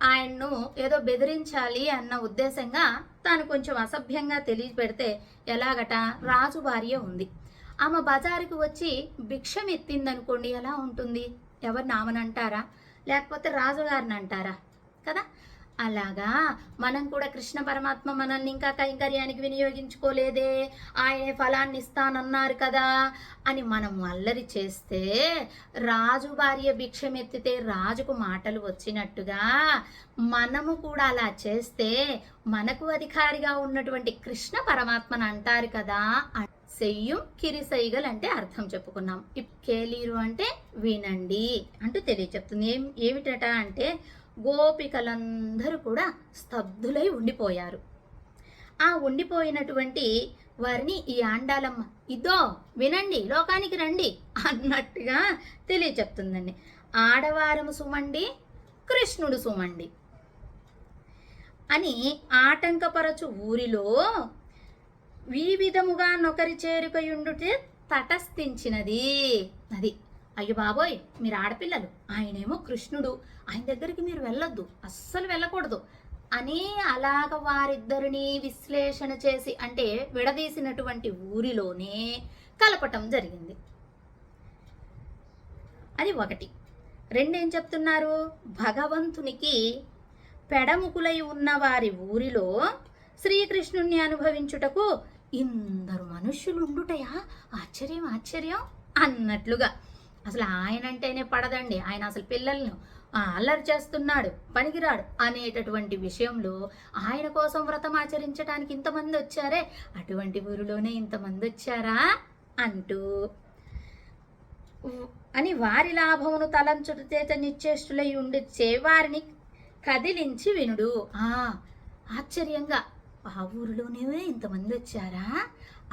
ఆయన్ను ఏదో బెదిరించాలి అన్న ఉద్దేశంగా తాను కొంచెం అసభ్యంగా తెలియపెడితే ఎలాగట? రాజు భార్య ఉంది, ఆమె బజారుకి వచ్చి భిక్షం ఎత్తిందనుకోండి, ఎలా ఉంటుంది? ఎవరిని? ఆమెను అంటారా? లేకపోతే రాజుగారిని అంటారా? కదా. అలాగా మనం కూడా కృష్ణ పరమాత్మ మనల్ని ఇంకా కైంకర్యానికి వినియోగించుకోలేదే, ఆయనే ఫలాన్ని ఇస్తానన్నారు కదా అని మనం అల్లరి చేస్తే, రాజు భార్య భిక్షమెత్తితే రాజుకు మాటలు వచ్చినట్టుగా మనము కూడా అలా చేస్తే మనకు అధికారిగా ఉన్నటువంటి కృష్ణ పరమాత్మను అంటారు కదా. సెయ్యం కిరిసైగల్ అంటే అర్థం చెప్పుకున్నాం. కేలీరు అంటే వినండి అంటూ తెలియచెప్తుంది. ఏమిటట అంటే, గోపికలందరూ కూడా స్తబ్దులై ఉండిపోయారు. ఆ ఉండిపోయినటువంటి వారిని ఈ ఆండాలమ్మ ఇదో వినండి, లోకానికి రండి అన్నట్టుగా తెలియచెప్తుందండి. ఆడవారము సుమండి, కృష్ణుడు సుమండి అని ఆటంకపరచు ఊరిలో వివిధముగా నొకరి చేరుకయుండుటే తటస్థించినది. అది అయ్యో బాబోయ్, మీరు ఆడపిల్లలు, ఆయనేమో కృష్ణుడు, ఆయన దగ్గరికి మీరు వెళ్ళొద్దు, అస్సలు వెళ్ళకూడదు అని అలాగ వారిద్దరిని విశ్లేషణ చేసి, అంటే విడదీసినటువంటి ఊరిలోనే కలపటం జరిగింది. అది ఒకటి. రెండేం చెప్తున్నారు? భగవంతునికి పెడముకులై ఉన్న వారి ఊరిలో శ్రీకృష్ణుణ్ణి అనుభవించుటకు ఇందరు మనుష్యులు ఉండుటయా? ఆశ్చర్యం ఆశ్చర్యం అన్నట్లుగా. అసలు ఆయన అంటేనే పడదండి, ఆయన అసలు పిల్లలను అల్లరి చేస్తున్నాడు, పనికిరాడు అనేటటువంటి విషయంలో ఆయన కోసం వ్రతం ఆచరించడానికి ఇంతమంది వచ్చారే, అటువంటి ఊరిలోనే ఇంతమంది వచ్చారా అంటూ అని వారి లాభమును తలంచుట చేత నిశ్చేష్టులై ఉండి వారిని కదిలించి వినుడు. ఆశ్చర్యంగా, ఆ ఊరిలోనే ఇంతమంది వచ్చారా,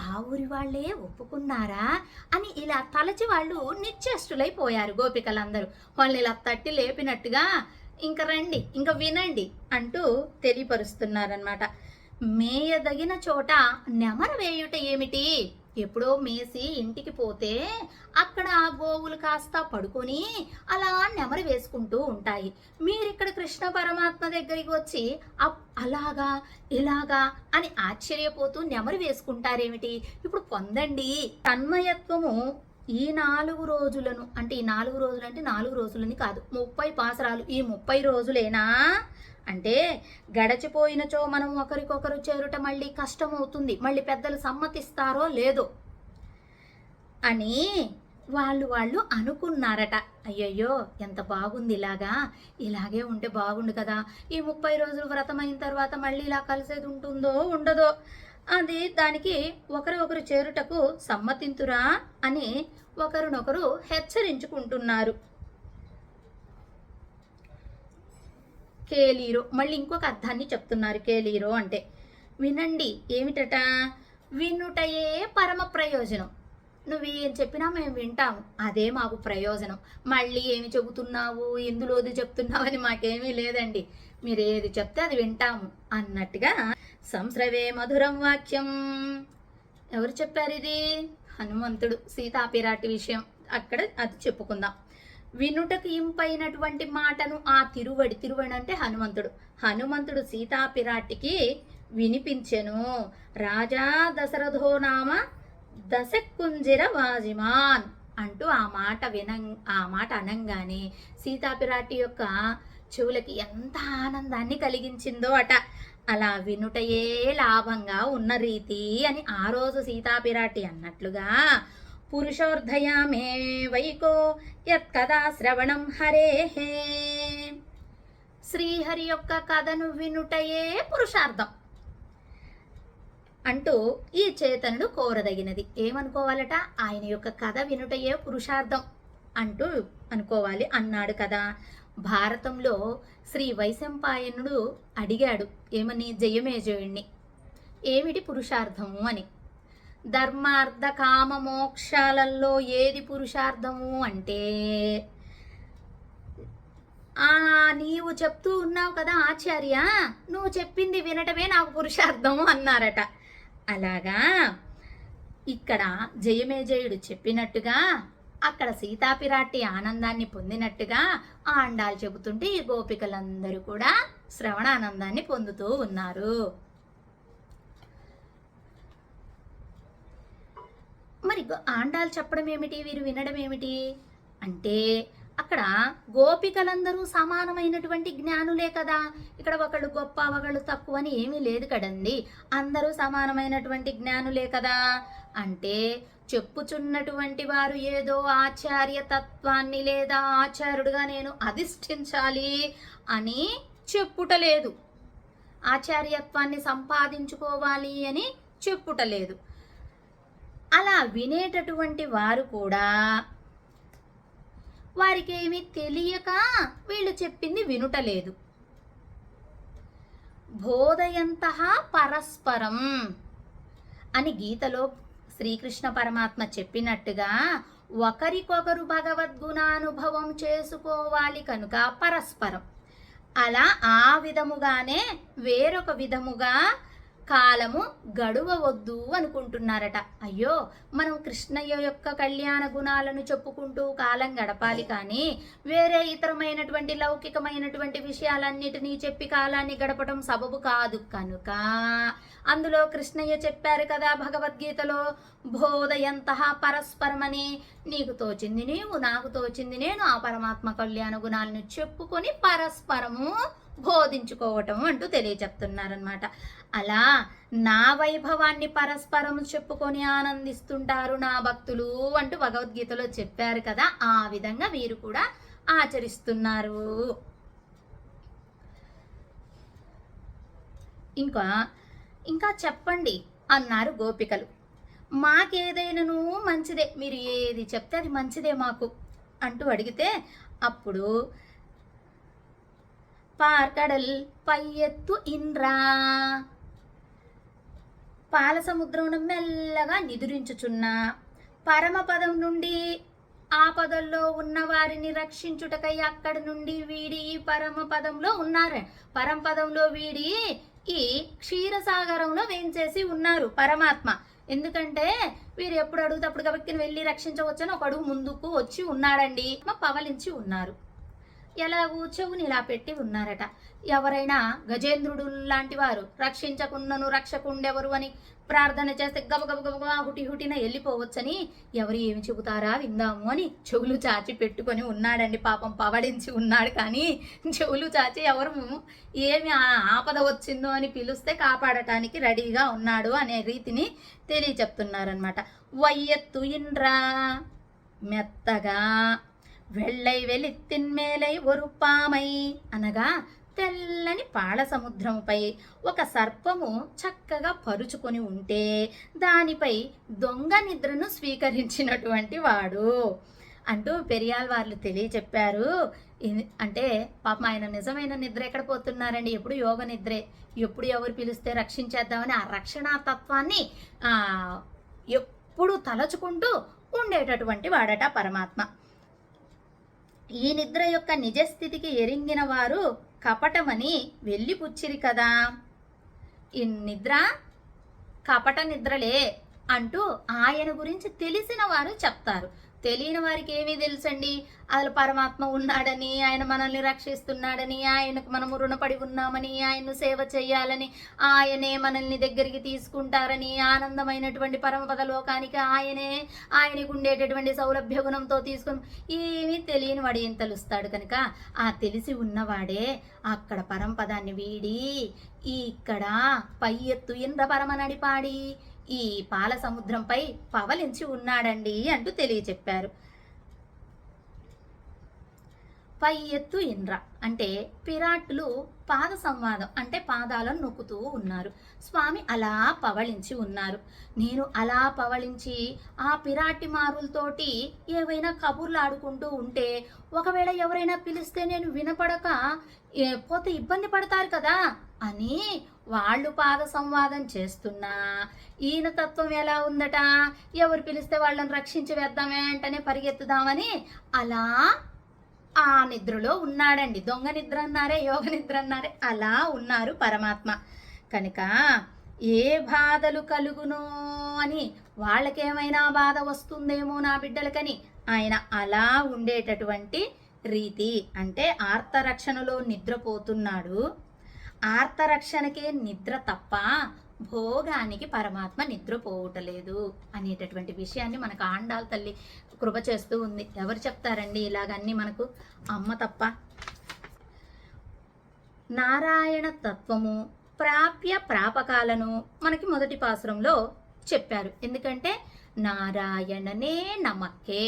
ఆ ఊరి వాళ్ళే ఒప్పుకున్నారా అని ఇలా తలచి వాళ్ళు నిశ్చేష్టులైపోయారు. గోపికలందరూ వాళ్ళని ఇలా తట్టి లేపినట్టుగా ఇంక రండి, ఇంక వినండి అంటూ తెలియపరుస్తున్నారనమాట. మేయదగిన చోట నెమరు వేయుట ఏమిటి? ఎప్పుడో మేసి ఇంటికి పోతే అక్కడ గోవులు కాస్త పడుకొని అలా నెమరు వేసుకుంటూ ఉంటాయి. మీరిక్కడ కృష్ణ పరమాత్మ దగ్గరికి వచ్చి అలాగా ఇలాగా అని ఆశ్చర్యపోతూ నెమరు వేసుకుంటారేమిటి? ఇప్పుడు పొందండి తన్మయత్వము. ఈ 4 రోజులను అంటే, ఈ 4 రోజులు అంటే 4 రోజులని కాదు, 30 పాసరాలు. ఈ 30 రోజులేనా అంటే గడచిపోయినచో మనం ఒకరికొకరు చేరుట మళ్ళీ కష్టమవుతుంది, మళ్ళీ పెద్దలు సమ్మతిస్తారో లేదో అని వాళ్ళు అనుకున్నారట. అయ్యయ్యో ఎంత బాగుంది, ఇలాగే ఉంటే బాగుండు కదా, ఈ 30 రోజులు వ్రతం అయిన తర్వాత మళ్ళీ ఇలా కలిసేది ఉంటుందో ఉండదో, అది దానికి ఒకరు చేరుటకు సమ్మతింతురా అని ఒకరినొకరు హెచ్చరించుకుంటున్నారు. కేలీరో మళ్ళీ ఇంకొక అర్థాన్ని చెప్తున్నారు. కేలీరో అంటే వినండి ఏమిటట? వినుటయే పరమ ప్రయోజనం. నువ్వేం చెప్పినా మేము వింటాము, అదే మాకు ప్రయోజనం. మళ్ళీ ఏమి చెబుతున్నావు, ఎందులోది చెప్తున్నావు అని మాకేమీ లేదండి, మీరు ఏది చెప్తే అది వింటాము అన్నట్టుగా. సంశ్రవే మధురం వాక్యం. ఎవరు చెప్పారు ఇది? హనుమంతుడు సీతాపిరాటి విషయం అక్కడ అది చెప్పుకుందాం. వినుటకు ఇంపైనటువంటి మాటను ఆ తిరువడి అంటే హనుమంతుడు సీతాపిరాటికి వినిపించెను. రాజా దశరథో నామ దశకుంజిర వాజిమాన్ అంటూ ఆ మాట అనంగానే సీతాపిరాటి యొక్క చెవులకి ఎంత ఆనందాన్ని కలిగించిందో అట. అలా వినుటయే లాభంగా ఉన్న రీతి అని ఆ రోజు సీతాపిరాటి అన్నట్లుగా పురుషోర్ధయామే వైకో యత్కదా శ్రవణం హరేహే. శ్రీహరి యొక్క కథను వినుటయే పురుషార్థం అంటూ ఈ చేతనుడు కోరదగినది. ఏమనుకోవాలట? ఆయన యొక్క కథ వినుటయే పురుషార్థం అంటూ అనుకోవాలి అన్నాడు కదా. భారతంలో శ్రీ వైశంపాయనుడు అడిగాడు ఏమని? జయమేజయుణ్ణి, ఏమిటి పురుషార్థము అని. ధర్మార్థ కామ మోక్షాలలో ఏది పురుషార్థము అంటే, నీవు చెప్తూ ఉన్నావు కదా ఆచార్య, నువ్వు చెప్పింది వినటమే నాకు పురుషార్థము అన్నారట. అలాగా ఇక్కడ జయమేజయుడు చెప్పినట్టుగా అక్కడ సీతాపిరాటి ఆనందాన్ని పొందినట్టుగా ఆండాలు చెబుతుంటే ఈ గోపికలందరూ కూడా శ్రవణానందాన్ని పొందుతూ ఉన్నారు. మరి ఆండాలు చెప్పడం ఏమిటి, వీరు వినడం ఏమిటి అంటే, అక్కడ గోపికలందరూ సమానమైనటువంటి జ్ఞానులే కదా. ఇక్కడ ఒకళ్ళు గొప్ప ఒకళ్ళు తక్కువ అని ఏమీ లేదు కదండి, అందరూ సమానమైనటువంటి జ్ఞానులే కదా. అంటే చెప్పుచున్నటువంటి వారు ఏదో ఆచార్య తత్వాన్ని లేదా ఆచార్యుడుగా నేను అధిష్ఠించాలి అని చెప్పుటలేదు, ఆచార్యత్వాన్ని సంపాదించుకోవాలి అని చెప్పుటలేదు. అలా వినేటటువంటి వారు కూడా వారికి ఏమీ తెలియక వీళ్ళు చెప్పింది వినుటలేదు. బోధయంతః పరస్పరం అని గీతలో శ్రీకృష్ణ పరమాత్మ చెప్పినట్టుగా ఒకరికొకరు భగవద్గుణానుభవం చేసుకోవాలి కనుక పరస్పరం. అలా ఆ విధముగానే వేరొక విధముగా కాలము గడువవద్దు అనుకుంటున్నారట. అయ్యో, మనం కృష్ణయ్య యొక్క కళ్యాణ గుణాలను చెప్పుకుంటూ కాలం గడపాలి, కానీ వేరే ఇతరమైనటువంటి లౌకికమైనటువంటి విషయాలన్నిటినీ చెప్పి కాలాన్ని గడపడం సబబు కాదు కనుక అందులో కృష్ణయ్య చెప్పారు కదా భగవద్గీతలో, బోధయంతః పరస్పరమని, నీకు తోచింది నీవు, నాకు తోచింది నేను, ఆ పరమాత్మ కళ్యాణ గుణాలను చెప్పుకొని పరస్పరము బోధించుకోవటం అంటూ తెలియచెప్తున్నారనమాట. అలా నా వైభవాన్ని పరస్పరం చెప్పుకొని ఆనందిస్తుంటారు నా భక్తులు అంటూ భగవద్గీతలో చెప్పారు కదా. ఆ విధంగా వీరు కూడా ఆచరిస్తున్నారు. ఇంకా చెప్పండి అన్నారు గోపికలు. మాకేదైనాను మంచిదే, మీరు ఏది చెప్తే అది మంచిదే మాకు అంటూ అడిగితే, అప్పుడు పార్కడల్ పయ్యెత్తు ఇన్రా, పాల సముద్రమును మెల్లగా నిదురించుచున్న పరమపదం నుండి ఆ పదంలో ఉన్న వారిని రక్షించుటకై అక్కడి నుండి వీడి ఈ పరమపదంలో ఉన్నారు. పరమపదంలో వీడి ఈ క్షీరసాగరంలో వేంచేసి ఉన్నారు పరమాత్మ. ఎందుకంటే వీరు ఎప్పుడు అడుగుతే అప్పుడు వ్యక్తిని వెళ్ళి రక్షించవచ్చని ఒక అడుగు ముందుకు వచ్చి ఉన్నాడండి, మా పవలించి ఉన్నారు. ఎలాగూ చెవుని ఇలా పెట్టి ఉన్నారట. ఎవరైనా గజేంద్రుడు లాంటి వారు రక్షించకుండాను రక్షకుండెవరు అని ప్రార్థన చేస్తే గబగబగబగా హుటిన వెళ్ళిపోవచ్చని ఎవరు ఏమి చెబుతారా విందాము అని చెవులు చాచి పెట్టుకొని ఉన్నాడండి. పాపం పవడించి ఉన్నాడు, కానీ చెవులు చాచి ఎవరు ఏమి ఆపద వచ్చిందో అని పిలిస్తే కాపాడటానికి రెడీగా ఉన్నాడు అనే రీతిని తెలియచెప్తున్నారనమాట. వయ్యెత్తు ఇండ్రా, మెత్తగా వెள்ளై వెలిత్తిన్మేలై ఒరుపామై అనగా తెల్లని పాల సముద్రముపై ఒక సర్పము చక్కగా పరుచుకొని ఉంటే దానిపై దొంగ నిద్రను స్వీకరించినటువంటి వాడు అంటూ పెరియాల్ వాళ్ళు తెలియచెప్పారు. అంటే పాపం ఆయన నిజమైన నిద్ర ఎక్కడ పోతున్నారండి, ఎప్పుడు యోగ నిద్రే, ఎప్పుడు ఎవరు పిలిస్తే రక్షించేద్దామని ఆ రక్షణా తత్వాన్ని ఎప్పుడు తలచుకుంటూ ఉండేటటువంటి వాడట పరమాత్మ. ఈ నిద్ర యొక్క నిజస్థితికి ఎరింగిన వారు కపటమని వెళ్ళిపుచ్చిరి కదా. ఈ నిద్ర కపట నిద్రలే అంటూ ఆయన గురించి తెలిసిన వారు చెప్తారు. తెలియని వారికి ఏమీ తెలుసండి. అసలు పరమాత్మ ఉన్నాడని, ఆయన మనల్ని రక్షిస్తున్నాడని, ఆయనకు మనము రుణపడి ఉన్నామని, ఆయన్ను సేవ చేయాలని, ఆయనే మనల్ని దగ్గరికి తీసుకుంటారని, ఆనందమైనటువంటి పరమపద లోకానికి ఆయనకు ఉండేటటువంటి సౌలభ్య గుణంతో తీసుకుని ఏమీ తెలియని వాడు ఏం తెలుస్తాడు కనుక ఆ తెలిసి ఉన్నవాడే అక్కడ పరంపదాన్ని వీడి ఇక్కడ పై ఎత్తు ఇంద్ర పరమనడిపాడి ఈ పాల సముద్రంపై పవలించి ఉన్నాడండి అంటూ తెలియచెప్పారు. పై ఎత్తు ఇంద్ర అంటే పిరాట్లు పాద సంవాదం అంటే పాదాలను నొక్కుతూ ఉన్నారు. స్వామి అలా పవళించి ఉన్నారు. నేను అలా పవళించి ఆ పిరాటి మారులతోటి ఏవైనా కబుర్లు ఆడుకుంటూ ఉంటే ఒకవేళ ఎవరైనా పిలిస్తే నేను వినపడక పోతే ఇబ్బంది పడతారు కదా అని వాళ్ళు పాద సంవాదం చేస్తున్నా ఈయన తత్వం ఎలా ఉందట, ఎవరు పిలిస్తే వాళ్ళని రక్షించి వేద్దామే అంటేనే పరిగెత్తుదామని అలా ఆ నిద్రలో ఉన్నాడండి. దొంగ నిద్ర అన్నారే, యోగ నిద్ర అన్నారే, అలా ఉన్నారు పరమాత్మ. కనుక ఏ బాధలు కలుగునో అని వాళ్ళకేమైనా బాధ వస్తుందేమో నా బిడ్డలకని ఆయన అలా ఉండేటటువంటి రీతి. అంటే ఆర్తరక్షణలో నిద్రపోతున్నాడు. ఆర్తరక్షణకే నిద్ర తప్ప భోగానికి పరమాత్మ నిద్రపోవటలేదు అనేటటువంటి విషయాన్ని మనకు ఆండాళ్ళ తల్లి కృప చేస్తూ ఉంది. ఎవరు చెప్తారండి ఇలాగన్నీ మనకు? అమ్మ తప్ప. నారాయణ తత్వము ప్రాప్య ప్రాపకాలను మనకి మొదటి పాసురంలో చెప్పారు. ఎందుకంటే నారాయణనే నమక్కే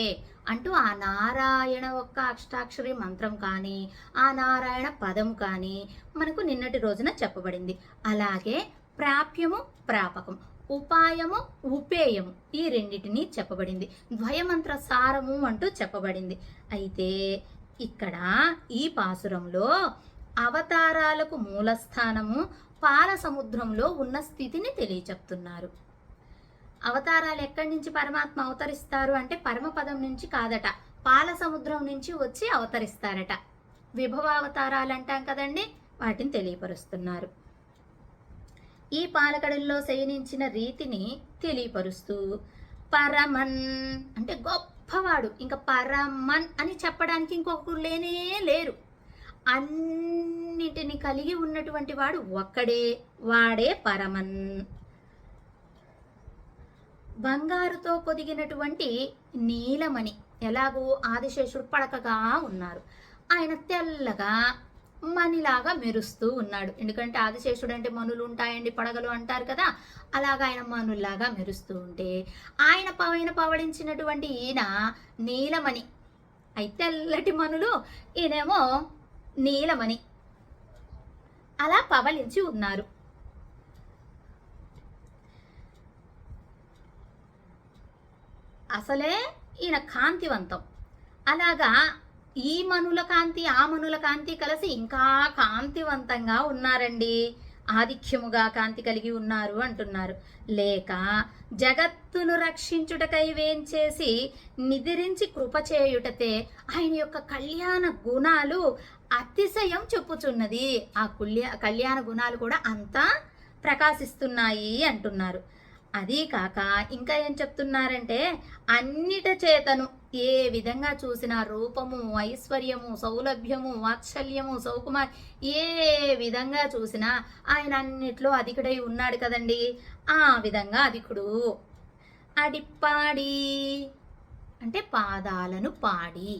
అంటూ ఆ నారాయణ ఒక్క అష్టాక్షరి మంత్రం కానీ ఆ నారాయణ పదము కానీ మనకు నిన్నటి రోజున చెప్పబడింది. అలాగే ప్రాప్యము ప్రాపకం, ఉపాయము ఉపేయము ఈ రెండిటిని చెప్పబడింది. ద్వయమంత్ర సారము అంటూ చెప్పబడింది. అయితే ఇక్కడ ఈ పాసురంలో అవతారాలకు మూలస్థానము పాల సముద్రంలో ఉన్న స్థితిని తెలియచెప్తున్నారు. అవతారాలు ఎక్కడి నుంచి పరమాత్మ అవతరిస్తారు అంటే పరమపదం నుంచి కాదట, పాల సముద్రం నుంచి వచ్చి అవతరిస్తారట. విభవ అవతారాలు అంటాం కదండి, వాటిని తెలియపరుస్తున్నారు. ఈ పాలకడల్లో శయనించిన రీతిని తెలియపరుస్తూ పరమన్ అంటే గొప్పవాడు, ఇంకా పరమన్ అని చెప్పడానికి ఇంకొకరు లేనే లేరు. అన్నిటిని కలిగి ఉన్నటువంటి వాడు ఒక్కడే, వాడే పరమన్. బంగారుతో పొదిగినటువంటి నీలమణి ఎలాగూ ఆదిశేషుడు పడకగా ఉన్నారు. ఆయన తెల్లగా మణిలాగా మెరుస్తూ ఉన్నాడు. ఎందుకంటే ఆదిశేషుడు అంటే మనులు ఉంటాయండి, పడగలు అంటారు కదా, అలాగా ఆయన మనుల్లాగా మెరుస్తూ ఉంటే ఆయన పైన పవడించినటువంటి ఈయన నీలమణి. అయితే తెల్లటి మనులు, ఈయనేమో నీలమణి, అలా పవలించి ఉన్నారు. అసలే ఈయన కాంతివంతం. అలాగా ఈ మనుల కాంతి ఆ మనుల కాంతి కలిసి ఇంకా కాంతివంతంగా ఉన్నారండి. ఆధిక్యముగా కాంతి కలిగి ఉన్నారు అంటున్నారు. లేక జగత్తును రక్షించుటకై వేంచేసి నిదిరించి కృపచేయుటతే ఆయన యొక్క కళ్యాణ గుణాలు అతిశయం చెప్పుచున్నది. ఆ కళ్యాణ గుణాలు కూడా అంతా ప్రకాశిస్తున్నాయి అంటున్నారు. అదీ కాక ఇంకా ఏం చెప్తున్నారంటే అన్నిట చేతను ఏ విధంగా చూసినా రూపము, ఐశ్వర్యము, సౌలభ్యము, వాత్సల్యము, సౌకుమార్ ఏ విధంగా చూసినా ఆయన అన్నిట్లో అధికుడై ఉన్నాడు కదండి. ఆ విధంగా అధికుడు. అడిప్పాడి అంటే పాదాలను పాడి.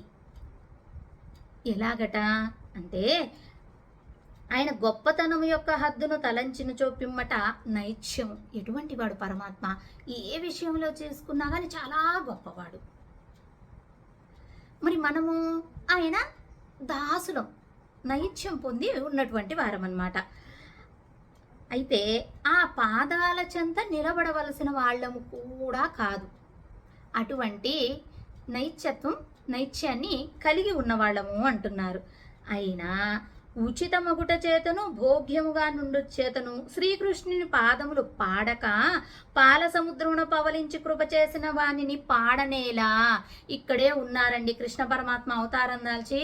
ఎలాగట అంటే ఆయన గొప్పతనం యొక్క హద్దును తలంచిన చోపిమ్మట నైత్యము. ఎటువంటి వాడు పరమాత్మ? ఏ విషయంలో చేసుకున్నా కానీ చాలా గొప్పవాడు. మరి మనము ఆయన దాసులం, నైత్యం పొంది ఉన్నటువంటి వారమన్నమాట. అయితే ఆ పాదాల చెంత నిలబడవలసిన వాళ్ళము కూడా కాదు. అటువంటి నైత్యాన్ని కలిగి ఉన్నవాళ్ళము అంటున్నారు. అయినా ఉచిత మగుట చేతను భోగ్యముగా నుండు చేతను శ్రీకృష్ణుని పాదములు పాడక పాల సముద్రమున పవలించి కృప చేసిన వాణిని పాడనేలా. ఇక్కడే ఉన్నారండి కృష్ణ పరమాత్మ అవతారం దాల్చి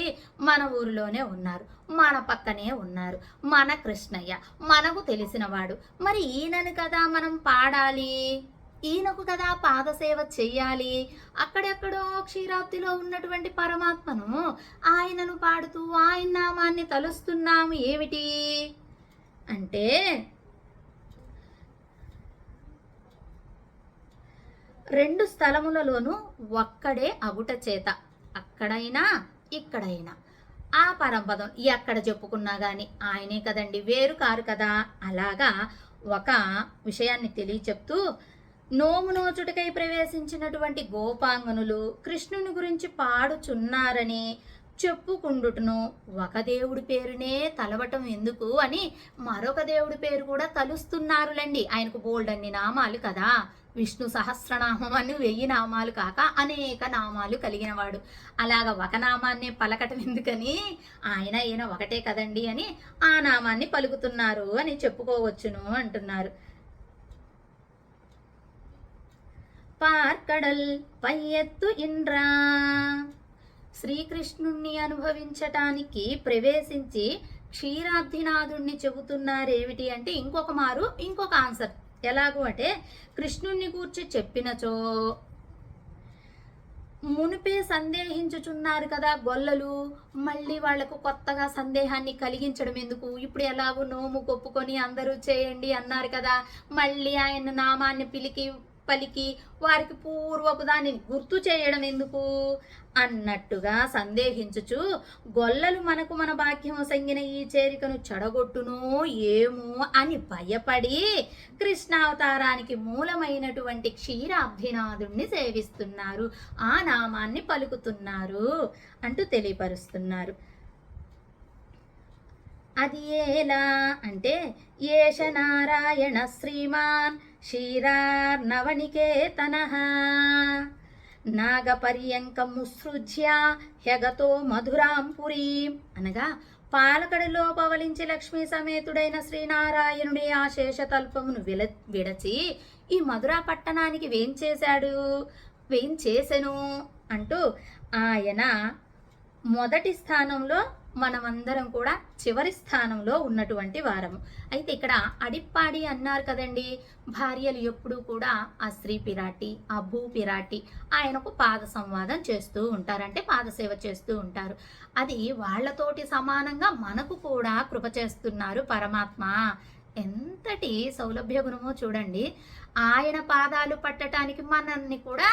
మన ఊరిలోనే ఉన్నారు, మన పక్కనే ఉన్నారు. మన కృష్ణయ్య మనకు తెలిసినవాడు. మరి ఈయనను కదా మనం పాడాలి. ఈయనకు కదా పాదసేవ చెయ్యాలి. అక్కడెక్కడో క్షీరాబ్దిలో ఉన్నటువంటి పరమాత్మను ఆయనను పాడుతూ ఆయన నామాన్ని తలుస్తున్నాము ఏమిటి అంటే, రెండు స్థలములలోనూ ఒక్కడే అగుట చేత అక్కడైనా ఇక్కడైనా ఆ పరంపదం ఎక్కడ చెప్పుకున్నా కానీ ఆయనే కదండి, వేరు కారు కదా. అలాగా ఒక విషయాన్ని తెలియచెప్తూ, నోము నోచుటకై ప్రవేశించినటువంటి గోపాంగనులు కృష్ణుని గురించి పాడుచున్నారని చెప్పుకుండుటను ఒక దేవుడి పేరునే తలవటం ఎందుకు అని మరొక దేవుడి పేరు కూడా తలుస్తున్నారులండి. ఆయనకు బోల్డన్ని నామాలు కదా, విష్ణు సహస్రనామం అని 1000 నామాలు కాక అనేక నామాలు కలిగినవాడు. అలాగ ఒక నామాన్నే పలకటం ఎందుకని, ఈయన ఒకటే కదండి అని ఆ నామాన్ని పలుకుతున్నారు అని చెప్పుకోవచ్చును అంటున్నారు. పార్కడల్ పైయెత్తు ఇంద్రా, శ్రీకృష్ణుణ్ణి అనుభవించటానికి ప్రవేశించి క్షీరాబ్ధినాథుణ్ణి చెబుతున్నారేమిటి అంటే, ఇంకొక ఆన్సర్ ఎలాగూ అంటే, కృష్ణుణ్ణి గూర్చి చెప్పినచో మునిపే సందేహించుచున్నారు కదా గొల్లలు, మళ్ళీ వాళ్లకు కొత్తగా సందేహాన్ని కలిగించడం ఎందుకు? ఇప్పుడు ఎలాగో నోము కొప్పుకొని అందరూ చేయండి అన్నారు కదా, మళ్ళీ ఆయన నామాన్ని పలికి వారికి పూర్వపు దానిని గుర్తు చేయడం ఎందుకు అన్నట్టుగా సందేహించుచు, గొల్లలు మనకు మన భాగ్యము సంగిన ఈ చేరికను చెడగొట్టును ఏమో అని భయపడి కృష్ణావతారానికి మూలమైనటువంటి క్షీరాబ్ధినాథుణ్ణి సేవిస్తున్నారు, ఆ నామాన్ని పలుకుతున్నారు అంటూ తెలియపరుస్తున్నారు. అది ఎలా అంటే, ఏష నారాయణ శ్రీమాన్ క్షీరార్ణవనికేతనః నాగపర్యంకముసృజ్య హ్యగతో మధురాం పురీం అనగా, పాలకడలో పవలించి లక్ష్మీ సమేతుడైన శ్రీనారాయణుడి ఆ శేషతల్పమును విడచి ఈ మధురా పట్టణానికి వేంచేసెను అంటూ ఆయన మొదటి స్థానంలో, మనమందరం కూడా చివరి స్థానంలో ఉన్నటువంటి వారము. అయితే ఇక్కడ అడిప్పాడి అన్నారు కదండి, భార్యలు ఎప్పుడూ కూడా ఆ స్త్రీ పిరాటి, ఆ భూ పిరాటి ఆయనకు పాద సంవాదం చేస్తూ ఉంటారు, అంటే పాదసేవ చేస్తూ ఉంటారు. అది వాళ్లతోటి సమానంగా మనకు కూడా కృప చేస్తున్నారు పరమాత్మ. ఎంతటి సౌలభ్య గుణమో చూడండి. ఆయన పాదాలు పట్టడానికి మనల్ని కూడా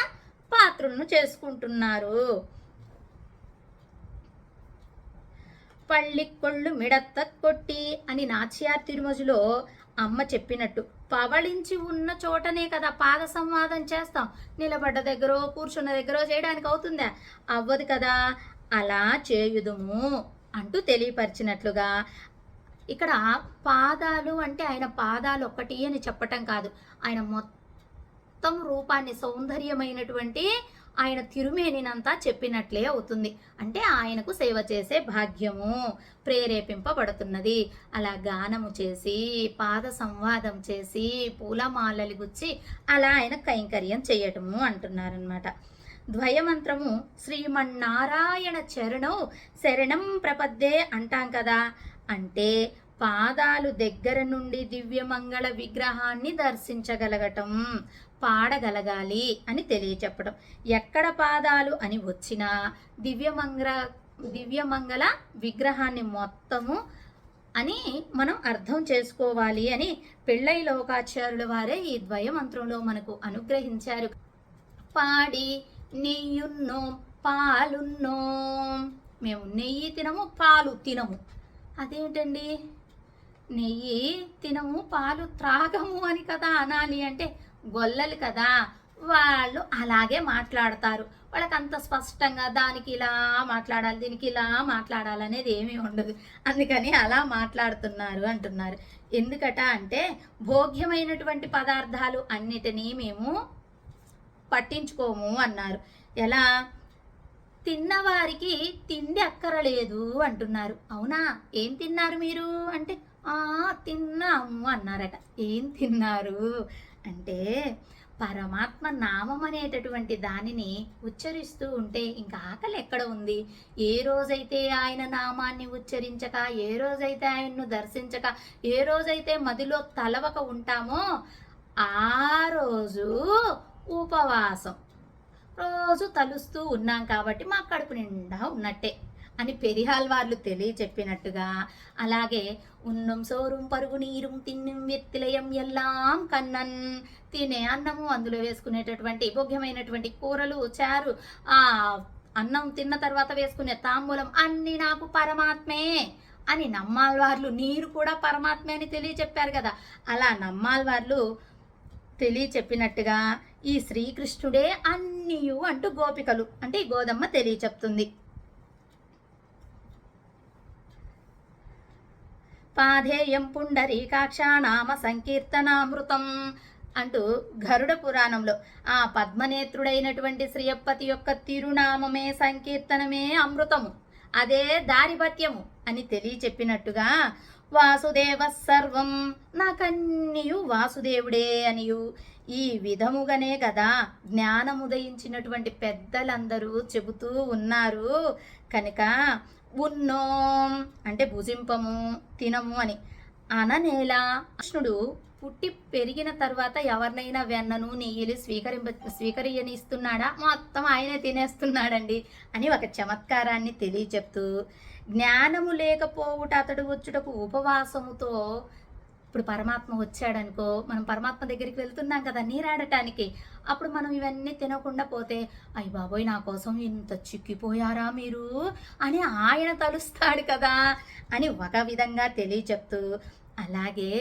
పాత్రులను చేసుకుంటున్నారు. పళ్ళికొళ్ళు మిడత్త కొట్టి అని నాచ్యార్ తిరుమజులో అమ్మ చెప్పినట్టు, పవళించి ఉన్న చోటనే కదా పాద సంవాదం చేస్తాం. నిలబడ్డ దగ్గర కూర్చున్న దగ్గర చేయడానికి అవుతుందా? అవ్వదు కదా. అలా చేయుదుము అంటూ తెలియపరిచినట్లుగా ఇక్కడ పాదాలు అంటే ఆయన పాదాలు ఒక్కటి అని చెప్పటం కాదు, ఆయన మొత్తం రూపాన్ని, సౌందర్యమైనటువంటి ఆయన తిరుమేనినంతా చెప్పినట్లే అవుతుంది. అంటే ఆయనకు సేవ చేసే భాగ్యము ప్రేరేపింపబడుతున్నది. అలా గానము చేసి, పాద సంవాదం చేసి, పూలమాలలు గుచ్చి అలా ఆయన కైంకర్యం చేయటము అంటున్నారనమాట. ద్వయమంత్రము శ్రీమన్నారాయణ చరణం శరణం ప్రపద్దే అంటాం కదా, అంటే పాదాలు దగ్గర నుండి దివ్యమంగళ విగ్రహాన్ని దర్శించగలగటం, పాడగలగాలి అని తెలియచెప్పడం. ఎక్కడ పాదాలు అని వచ్చినా దివ్యమంగళ విగ్రహాన్ని మొత్తము అని మనం అర్థం చేసుకోవాలి అని పెళ్ళై లోకాచార్యుల వారే ఈ ద్వయమంత్రంలో మనకు అనుగ్రహించారు. పాడి నెయ్యున్నో పాలున్నో, మేము నెయ్యి తినము పాలు తినము. అదేంటండి, నెయ్యి తినము పాలు త్రాగము అని కదా అనాలి. అంటే గొల్లలు కదా, వాళ్ళు అలాగే మాట్లాడతారు. వాళ్ళకి అంత స్పష్టంగా దానికి ఇలా మాట్లాడాలి, దీనికి ఇలా మాట్లాడాలి అనేది ఏమీ ఉండదు. అందుకని అలా మాట్లాడుతున్నారు అంటున్నారు. ఎందుకట అంటే, భోగ్యమైనటువంటి పదార్థాలు అన్నిటినీ మేము పట్టించుకోము అన్నారు. ఎలా? తిన్నవారికి తిండి అక్కరలేదు అంటున్నారు. అవునా, ఏం తిన్నారు మీరు అంటే, తిన్నాము అన్నారట. ఏం తిన్నారు అంటే, పరమాత్మ నామం అనేటటువంటి దానిని ఉచ్చరిస్తూ ఉంటే ఇంకా ఆకలి ఎక్కడ ఉంది? ఏ రోజైతే ఆయన నామాన్ని ఉచ్చరించక, ఏ రోజైతే ఆయన్ను దర్శించక, ఏ రోజైతే మదిలో తలవక ఉంటామో ఆ రోజు ఉపవాసం రోజు తలుస్తూ ఉన్నాం కాబట్టి మా కడుపు నిండా ఉన్నట్టే అని పెరిహాల్వార్లు తెలియచెప్పినట్టుగా, అలాగే ఉన్నం సోరుం పరుగు నీరుం తిన్నం వెత్తిలయం ఎల్లాం కన్నన్, తినే అన్నము అందులో వేసుకునేటటువంటి భోగ్యమైనటువంటి కూరలు చారు, ఆ అన్నం తిన్న తర్వాత వేసుకునే తాంబూలం అన్ని నాకు పరమాత్మే అని నమ్మాల్వార్లు, నీరు కూడా పరమాత్మే అని తెలియచెప్పారు కదా. అలా నమ్మాల్వార్లు తెలియచెప్పినట్టుగా ఈ శ్రీకృష్ణుడే అన్నియు అంటూ గోపికలు అంటే ఈ గోదమ్మ తెలియచెప్తుంది. పాధేయం పుండరీకాక్ష నామ సంకీర్తనామృతం అంటూ గరుడ పురాణంలో ఆ పద్మనేత్రుడైనటువంటి శ్రీయప్పతి యొక్క తిరునామమే సంకీర్తనమే అమృతము, అదే దారిభత్యము అని తెలియచెప్పినట్టుగా వాసుదేవ సర్వం, నాకన్నియు వాసుదేవుడే అనియు ఈ విధముగానే కదా జ్ఞానముదయించినటువంటి పెద్దలందరూ చెబుతూ ఉన్నారు. కనుక ఉన్నోం అంటే భుజింపము తినము అని అననేలా. కృష్ణుడు పుట్టి పెరిగిన తర్వాత ఎవరినైనా వెన్నను నెయ్యిలు స్వీకరియనిస్తున్నాడా? మొత్తం ఆయనే తినేస్తున్నాడండి అని ఒక చమత్కారాన్ని తెలియచెప్తూ, జ్ఞానము లేకపోవుట అతడు వచ్చుటకు ఉపవాసముతో, ఇప్పుడు పరమాత్మ వచ్చాడనుకో, మనం పరమాత్మ దగ్గరికి వెళ్తున్నాం కదా నీరాడటానికి, అప్పుడు మనం ఇవన్నీ తినకుండా పోతే అయ్య బాబోయ్ నా కోసం ఇంత చిక్కిపోయారా మీరు అని ఆయన తలుస్తాడు కదా అని ఒక విధంగా తెలియచెప్తూ, అలాగే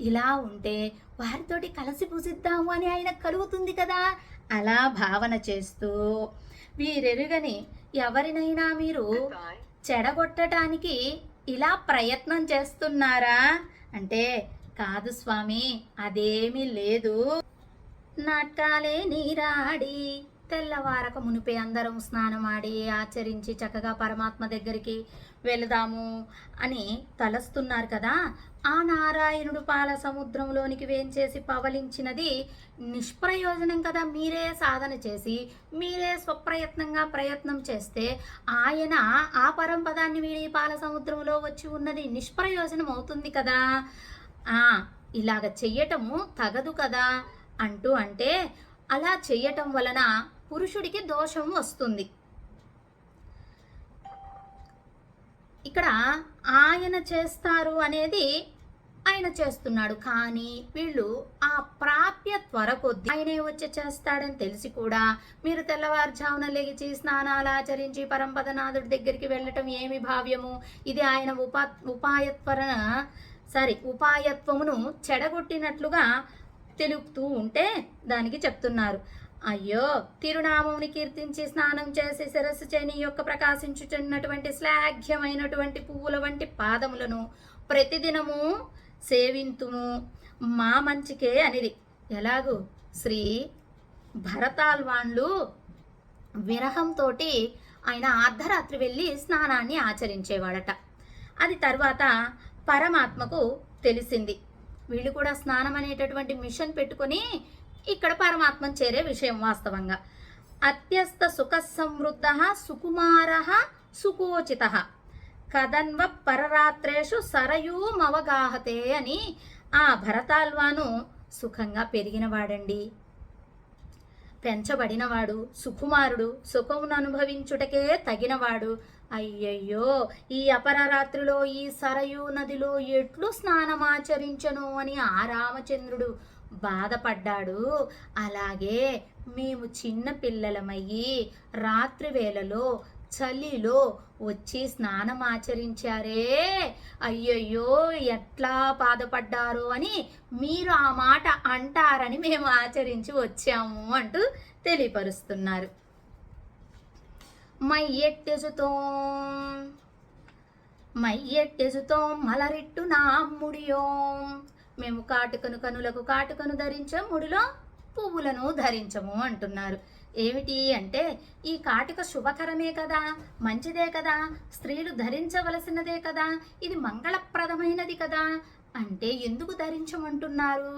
ఇలా ఉంటే వారితోటి కలిసి పూజిద్దాము అని ఆయన కలుగుతుంది కదా అలా భావన చేస్తూ, వీరెరుగని ఎవరినైనా మీరు చెడగొట్టడానికి ఇలా ప్రయత్నం చేస్తున్నారా అంటే, కాదు స్వామి అదేమీ లేదు. నాట్కాలే నీరాడి తెల్లవారక మునిపే అందరం స్నానమాడి ఆచరించి చక్కగా పరమాత్మ దగ్గరికి వెళదాము అని తలస్తున్నారు కదా. ఆ నారాయణుడు పాల సముద్రంలోనికి వేంచేసి పవలించినది నిష్ప్రయోజనం కదా. మీరే సాధన చేసి మీరే స్వప్రయత్నంగా ప్రయత్నం చేస్తే ఆయన ఆ పరంపదాన్ని వీడి పాల సముద్రంలో వచ్చి ఉన్నది నిష్ప్రయోజనం అవుతుంది కదా. ఇలాగ చెయ్యటము తగదు కదా అంటూ అంటే, అలా చెయ్యటం వలన పురుషుడికి దోషం వస్తుంది. ఇక్కడ ఆయన చేస్తారు అనేది ఆయన చేస్తున్నాడు, కానీ వీళ్ళు ఆ ప్రాప్య త్వర కొద్ది ఆయనే వచ్చి చేస్తాడని తెలిసి కూడా మీరు తెల్లవారుజామున లెగిచి స్నానాలు ఆచరించి పరంపదనాథుడి దగ్గరికి వెళ్ళటం ఏమి భావ్యము? ఇది ఆయన ఉపాయత్వమును చెడగొట్టినట్లుగా తెలుపుతూ ఉంటే దానికి చెప్తున్నారు. అయ్యో, తిరునామముని కీర్తించి స్నానం చేసి శిరస్సు చేని యొక్క ప్రకాశించుచున్నటువంటి శ్లాఘ్యమైనటువంటి పువ్వుల వంటి పాదములను ప్రతిదినము సేవింతుము మా మంచికే అనేది. ఎలాగూ శ్రీ భరతాల్వాన్లు విరహంతో ఆయన అర్ధరాత్రి వెళ్ళి స్నానాన్ని ఆచరించేవాడట. అది తర్వాత పరమాత్మకు తెలిసింది. వీళ్ళు కూడా స్నానం అనేటటువంటి మిషన్ పెట్టుకొని ఇక్కడ పరమాత్మను చేరే విషయం. వాస్తవంగా అత్యస్త సుఖ సమృద్ధ సుకుమార సుకోచిత కదన్వ పరరాత్రేషు సరయూమవగాహతే అని ఆ భరతాల్వాను సుఖంగా పెరిగినవాడండి, పెంచబడినవాడు, సుకుమారుడు, సుఖమును అనుభవించుటకే తగినవాడు. అయ్యయ్యో, ఈ అపరరాత్రిలో ఈ సరయూ నదిలో ఎట్లు స్నానమాచరించను అని ఆ రామచంద్రుడు బాధపడ్డాడు. అలాగే మేము చిన్న పిల్లలమయ్యి రాత్రి వేళలో చలిలో వచ్చి స్నానం ఆచరించారే, అయ్యయ్యో ఎట్లా బాధపడ్డారో అని మీరు ఆ మాట అంటారని మేము ఆచరించి వచ్చాము అంటూ తెలియపరుస్తున్నారు. మైయెట్టెజుతో మలరిట్టు నా ముడియో, మేము కాటుకను కనులకు కాటుకను ధరించం, ముడిలో పువ్వులను ధరించము అంటున్నారు. ఏమిటి అంటే, ఈ కాటుక శుభకరమే కదా, మంచిదే కదా, స్త్రీలు ధరించవలసినదే కదా, ఇది మంగళప్రదమైనది కదా అంటే ఎందుకు ధరించమంటున్నారు?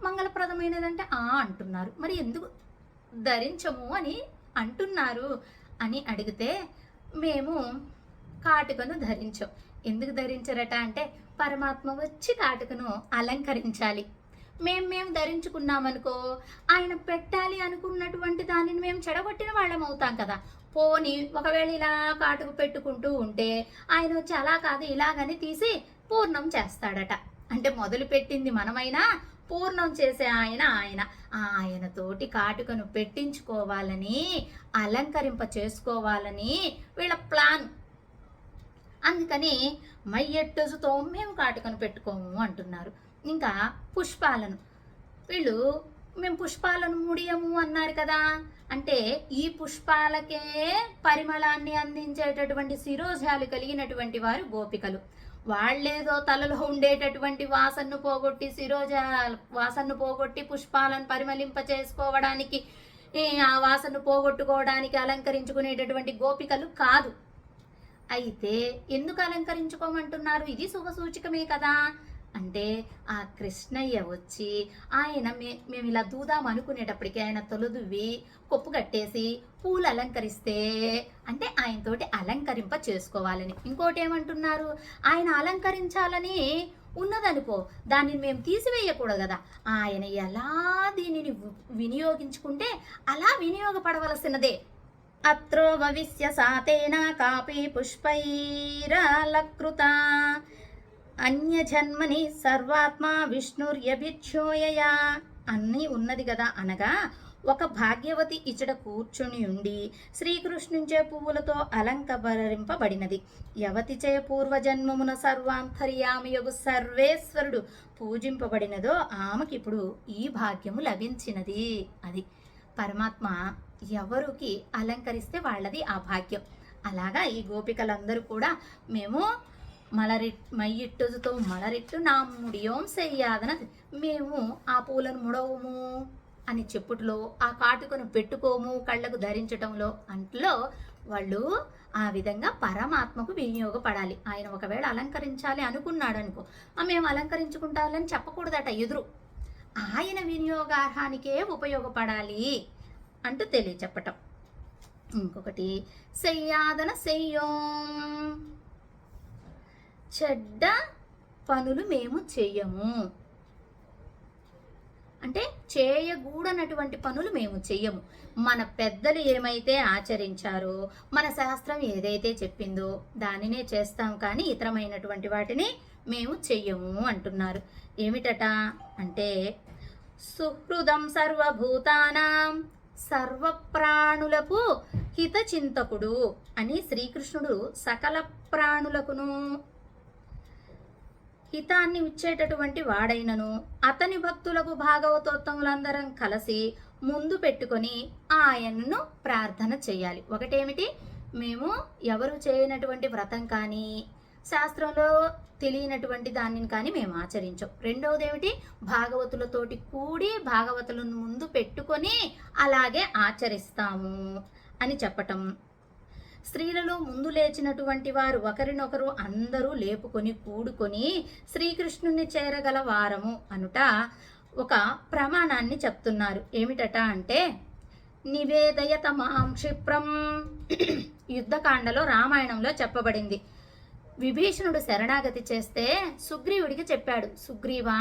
మంగళప్రదమైనదంటే అంటున్నారు, మరి ఎందుకు ధరించము అని అంటున్నారు అని అడిగితే, మేము కాటుకను ధరించాం. ఎందుకు ధరించరట అంటే, పరమాత్మ వచ్చి కాటుకను అలంకరించాలి, మేము ధరించుకున్నామనుకో ఆయన పెట్టాలి అనుకున్నటువంటి దానిని మేము చెడగొట్టిన వాళ్ళం అవుతాం కదా. పోని ఒకవేళ ఇలా కాటుకు పెట్టుకుంటూ ఉంటే ఆయన వచ్చి అలా కాదు ఇలాగని తీసి పూర్ణం చేస్తాడట. అంటే మొదలు పెట్టింది మనమైనా పూర్ణం చేసే ఆయనతోటి కాటుకను పెట్టించుకోవాలని, అలంకరింప చేసుకోవాలని వీళ్ళ ప్లాన్. అందుకని మయ్యెట్టుతో మేము కాటుకను పెట్టుకోము అంటున్నారు. ఇంకా పుష్పాలను వీళ్ళు మేము పుష్పాలను ముడియము అన్నారు కదా. అంటే ఈ పుష్పాలకే పరిమళాన్ని అందించేటటువంటి శిరోజాలు కలిగినటువంటి వారు గోపికలు. వాళ్ళేదో తలలో ఉండేటటువంటి వాసనను పోగొట్టి వాసనను పోగొట్టి పుష్పాలను పరిమళింప చేసుకోవడానికి, ఆ వాసనను పోగొట్టుకోవడానికి అలంకరించుకునేటటువంటి గోపికలు కాదు. అయితే ఎందుకు అలంకరించుకోమంటున్నారు? ఇది శుభసూచకమే కదా. అంటే ఆ కృష్ణయ్య వచ్చి ఆయన మేము ఇలా దూదాం అనుకునేటప్పటికీ ఆయన తొలదువి కొప్పు కట్టేసి పూలు అలంకరిస్తే అంటే ఆయనతోటి అలంకరింప చేసుకోవాలని. ఇంకోటి ఏమంటున్నారు? ఆయన అలంకరించాలని ఉన్నదనుకో దాన్ని మేము తీసివేయకూడదు కదా. ఆయన ఎలా దీనిని వినియోగించుకుంటే అలా వినియోగపడవలసినదే. అత్రో భవిష్య సాతేన కాపి పుష్పైరలకృత అన్యజన్మని సర్వాత్మ విష్ణుర్యభిక్షోయయా అన్నీ ఉన్నది కదా. అనగా ఒక భాగ్యవతి ఇచ్చట కూర్చుని ఉండి శ్రీకృష్ణుంచే పువ్వులతో అలంకరింపబడినది. యవతిచే పూర్వజన్మమున సర్వాంతర్యామియగు సర్వేశ్వరుడు పూజింపబడినదో ఆమెకిప్పుడు ఈ భాగ్యము లభించినది. అది పరమాత్మ ఎవరికి అలంకరిస్తే వాళ్ళది ఆ భాగ్యం. అలాగా ఈ గోపికలందరూ కూడా మేము మయ్యిట్టుతో మలరిట్టు నా ముడియోం చెయ్యాదన, మేము ఆ పూలను ముడవము అని చెప్పుట్లో, ఆ కాటుకను పెట్టుకోము కళ్ళకు ధరించటంలో అంట్లో వాళ్ళు ఆ విధంగా పరమాత్మకు వినియోగపడాలి. ఆయన ఒకవేళ అలంకరించాలి అనుకున్నాడు అనుకో, మేము అలంకరించుకుంటామని చెప్పకూడదట ఎదురు. ఆయన వినియోగార్హానికే ఉపయోగపడాలి అంటూ తెలియచెప్పటం. ఇంకొకటి చెయ్యాదన చెయ్యోం, చెడ్డ పనులు మేము చెయ్యము. అంటే చేయకూడనటువంటి పనులు మేము చెయ్యము. మన పెద్దలు ఏమైతే ఆచరించారో, మన శాస్త్రం ఏదైతే చెప్పిందో దానినే చేస్తాం, కానీ ఇతరమైనటువంటి వాటిని మేము చెయ్యము అంటున్నారు. ఏమిటట అంటే సుహృదం సర్వభూతానాం, సర్వప్రాణులకు హితచింతకుడు అని శ్రీకృష్ణుడు సకల ప్రాణులకును హితాన్ని ఇచ్చేటటువంటి వాడైనను అతని భక్తులకు భాగవతోత్తములందరం కలిసి ముందు పెట్టుకొని ఆయన్ను ప్రార్థన చేయాలి. ఒకటేమిటి, మేము ఎవరు చేయనటువంటి వ్రతం కానీ శాస్త్రంలో తెలియనటువంటి దానిని కానీ మేము ఆచరించాం. రెండవది ఏమిటి, భాగవతులతోటి కూడి భాగవతులను ముందు పెట్టుకొని అలాగే ఆచరిస్తాము అని చెప్పటం. స్త్రీలలో ముందు లేచినటువంటి వారు ఒకరినొకరు అందరూ లేపుకొని కూడుకొని శ్రీకృష్ణుని చేరగల వారము అనుట ఒక ప్రమాణాన్ని చెప్తున్నారు. ఏమిటట అంటే నివేదయత మాం క్షిప్రం యుద్ధకాండలో రామాయణంలో చెప్పబడింది. విభీషణుడు శరణాగతి చేస్తే సుగ్రీవుడికి చెప్పాడు, సుగ్రీవా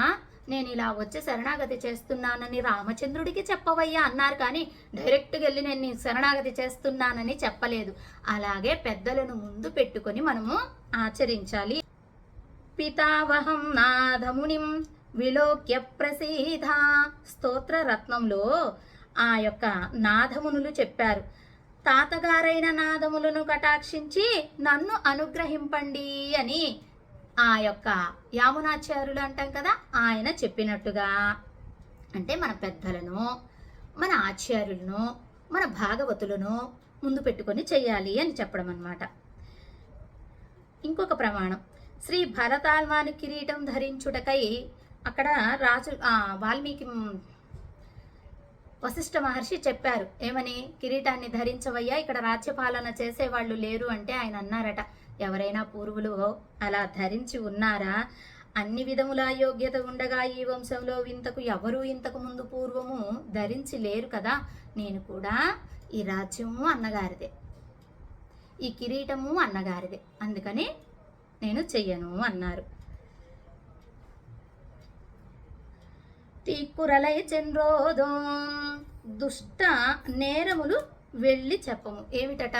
నేను ఇలా వచ్చి శరణాగతి చేస్తున్నానని రామచంద్రుడికి చెప్పవయ్యా అన్నారు, కానీ డైరెక్ట్గా వెళ్ళి నేను నీ శరణాగతి చేస్తున్నానని చెప్పలేదు. అలాగే పెద్దలను ముందు పెట్టుకొని మనము ఆచరించాలి. పితావహం నాథమునిం విలోక్య ప్రసీధ స్తోత్ర రత్నంలో ఆ యొక్క నాథమునులు చెప్పారు, తాతగారైన నాదములను కటాక్షించి నన్ను అనుగ్రహింపండి అని ఆ యొక్క యామునాచార్యులు అంటాం కదా, ఆయన చెప్పినట్టుగా. అంటే మన పెద్దలను, మన ఆచార్యులను, మన భాగవతులను ముందు పెట్టుకొని చెయ్యాలి అని చెప్పడం అన్నమాట. ఇంకొక ప్రమాణం, శ్రీ భరతాల్వాని కిరీటం ధరించుటకై అక్కడ రాజు వాల్మీకి వశిష్ఠ మహర్షి చెప్పారు, ఏమని, కిరీటాన్ని ధరించవయ్యా, ఇక్కడ రాజ్యపాలన చేసేవాళ్ళు లేరు అంటే ఆయన అన్నారట, ఎవరైనా పూర్వులు అలా ధరించి ఉన్నారా? అన్ని విధముల యోగ్యత ఉండగా ఈ వంశంలో ఇంతకు ఎవరు ఇంతకు ముందు పూర్వము ధరించి లేరు కదా. నేను కూడా ఈ రాజ్యము అన్నగారిదే, ఈ కిరీటము అన్నగారిదే, అందుకని నేను చెయ్యను అన్నారు. తీక్కురలై చెన్రోదో దుష్ట నేరములు వెళ్ళి చెప్పము. ఏమిటట?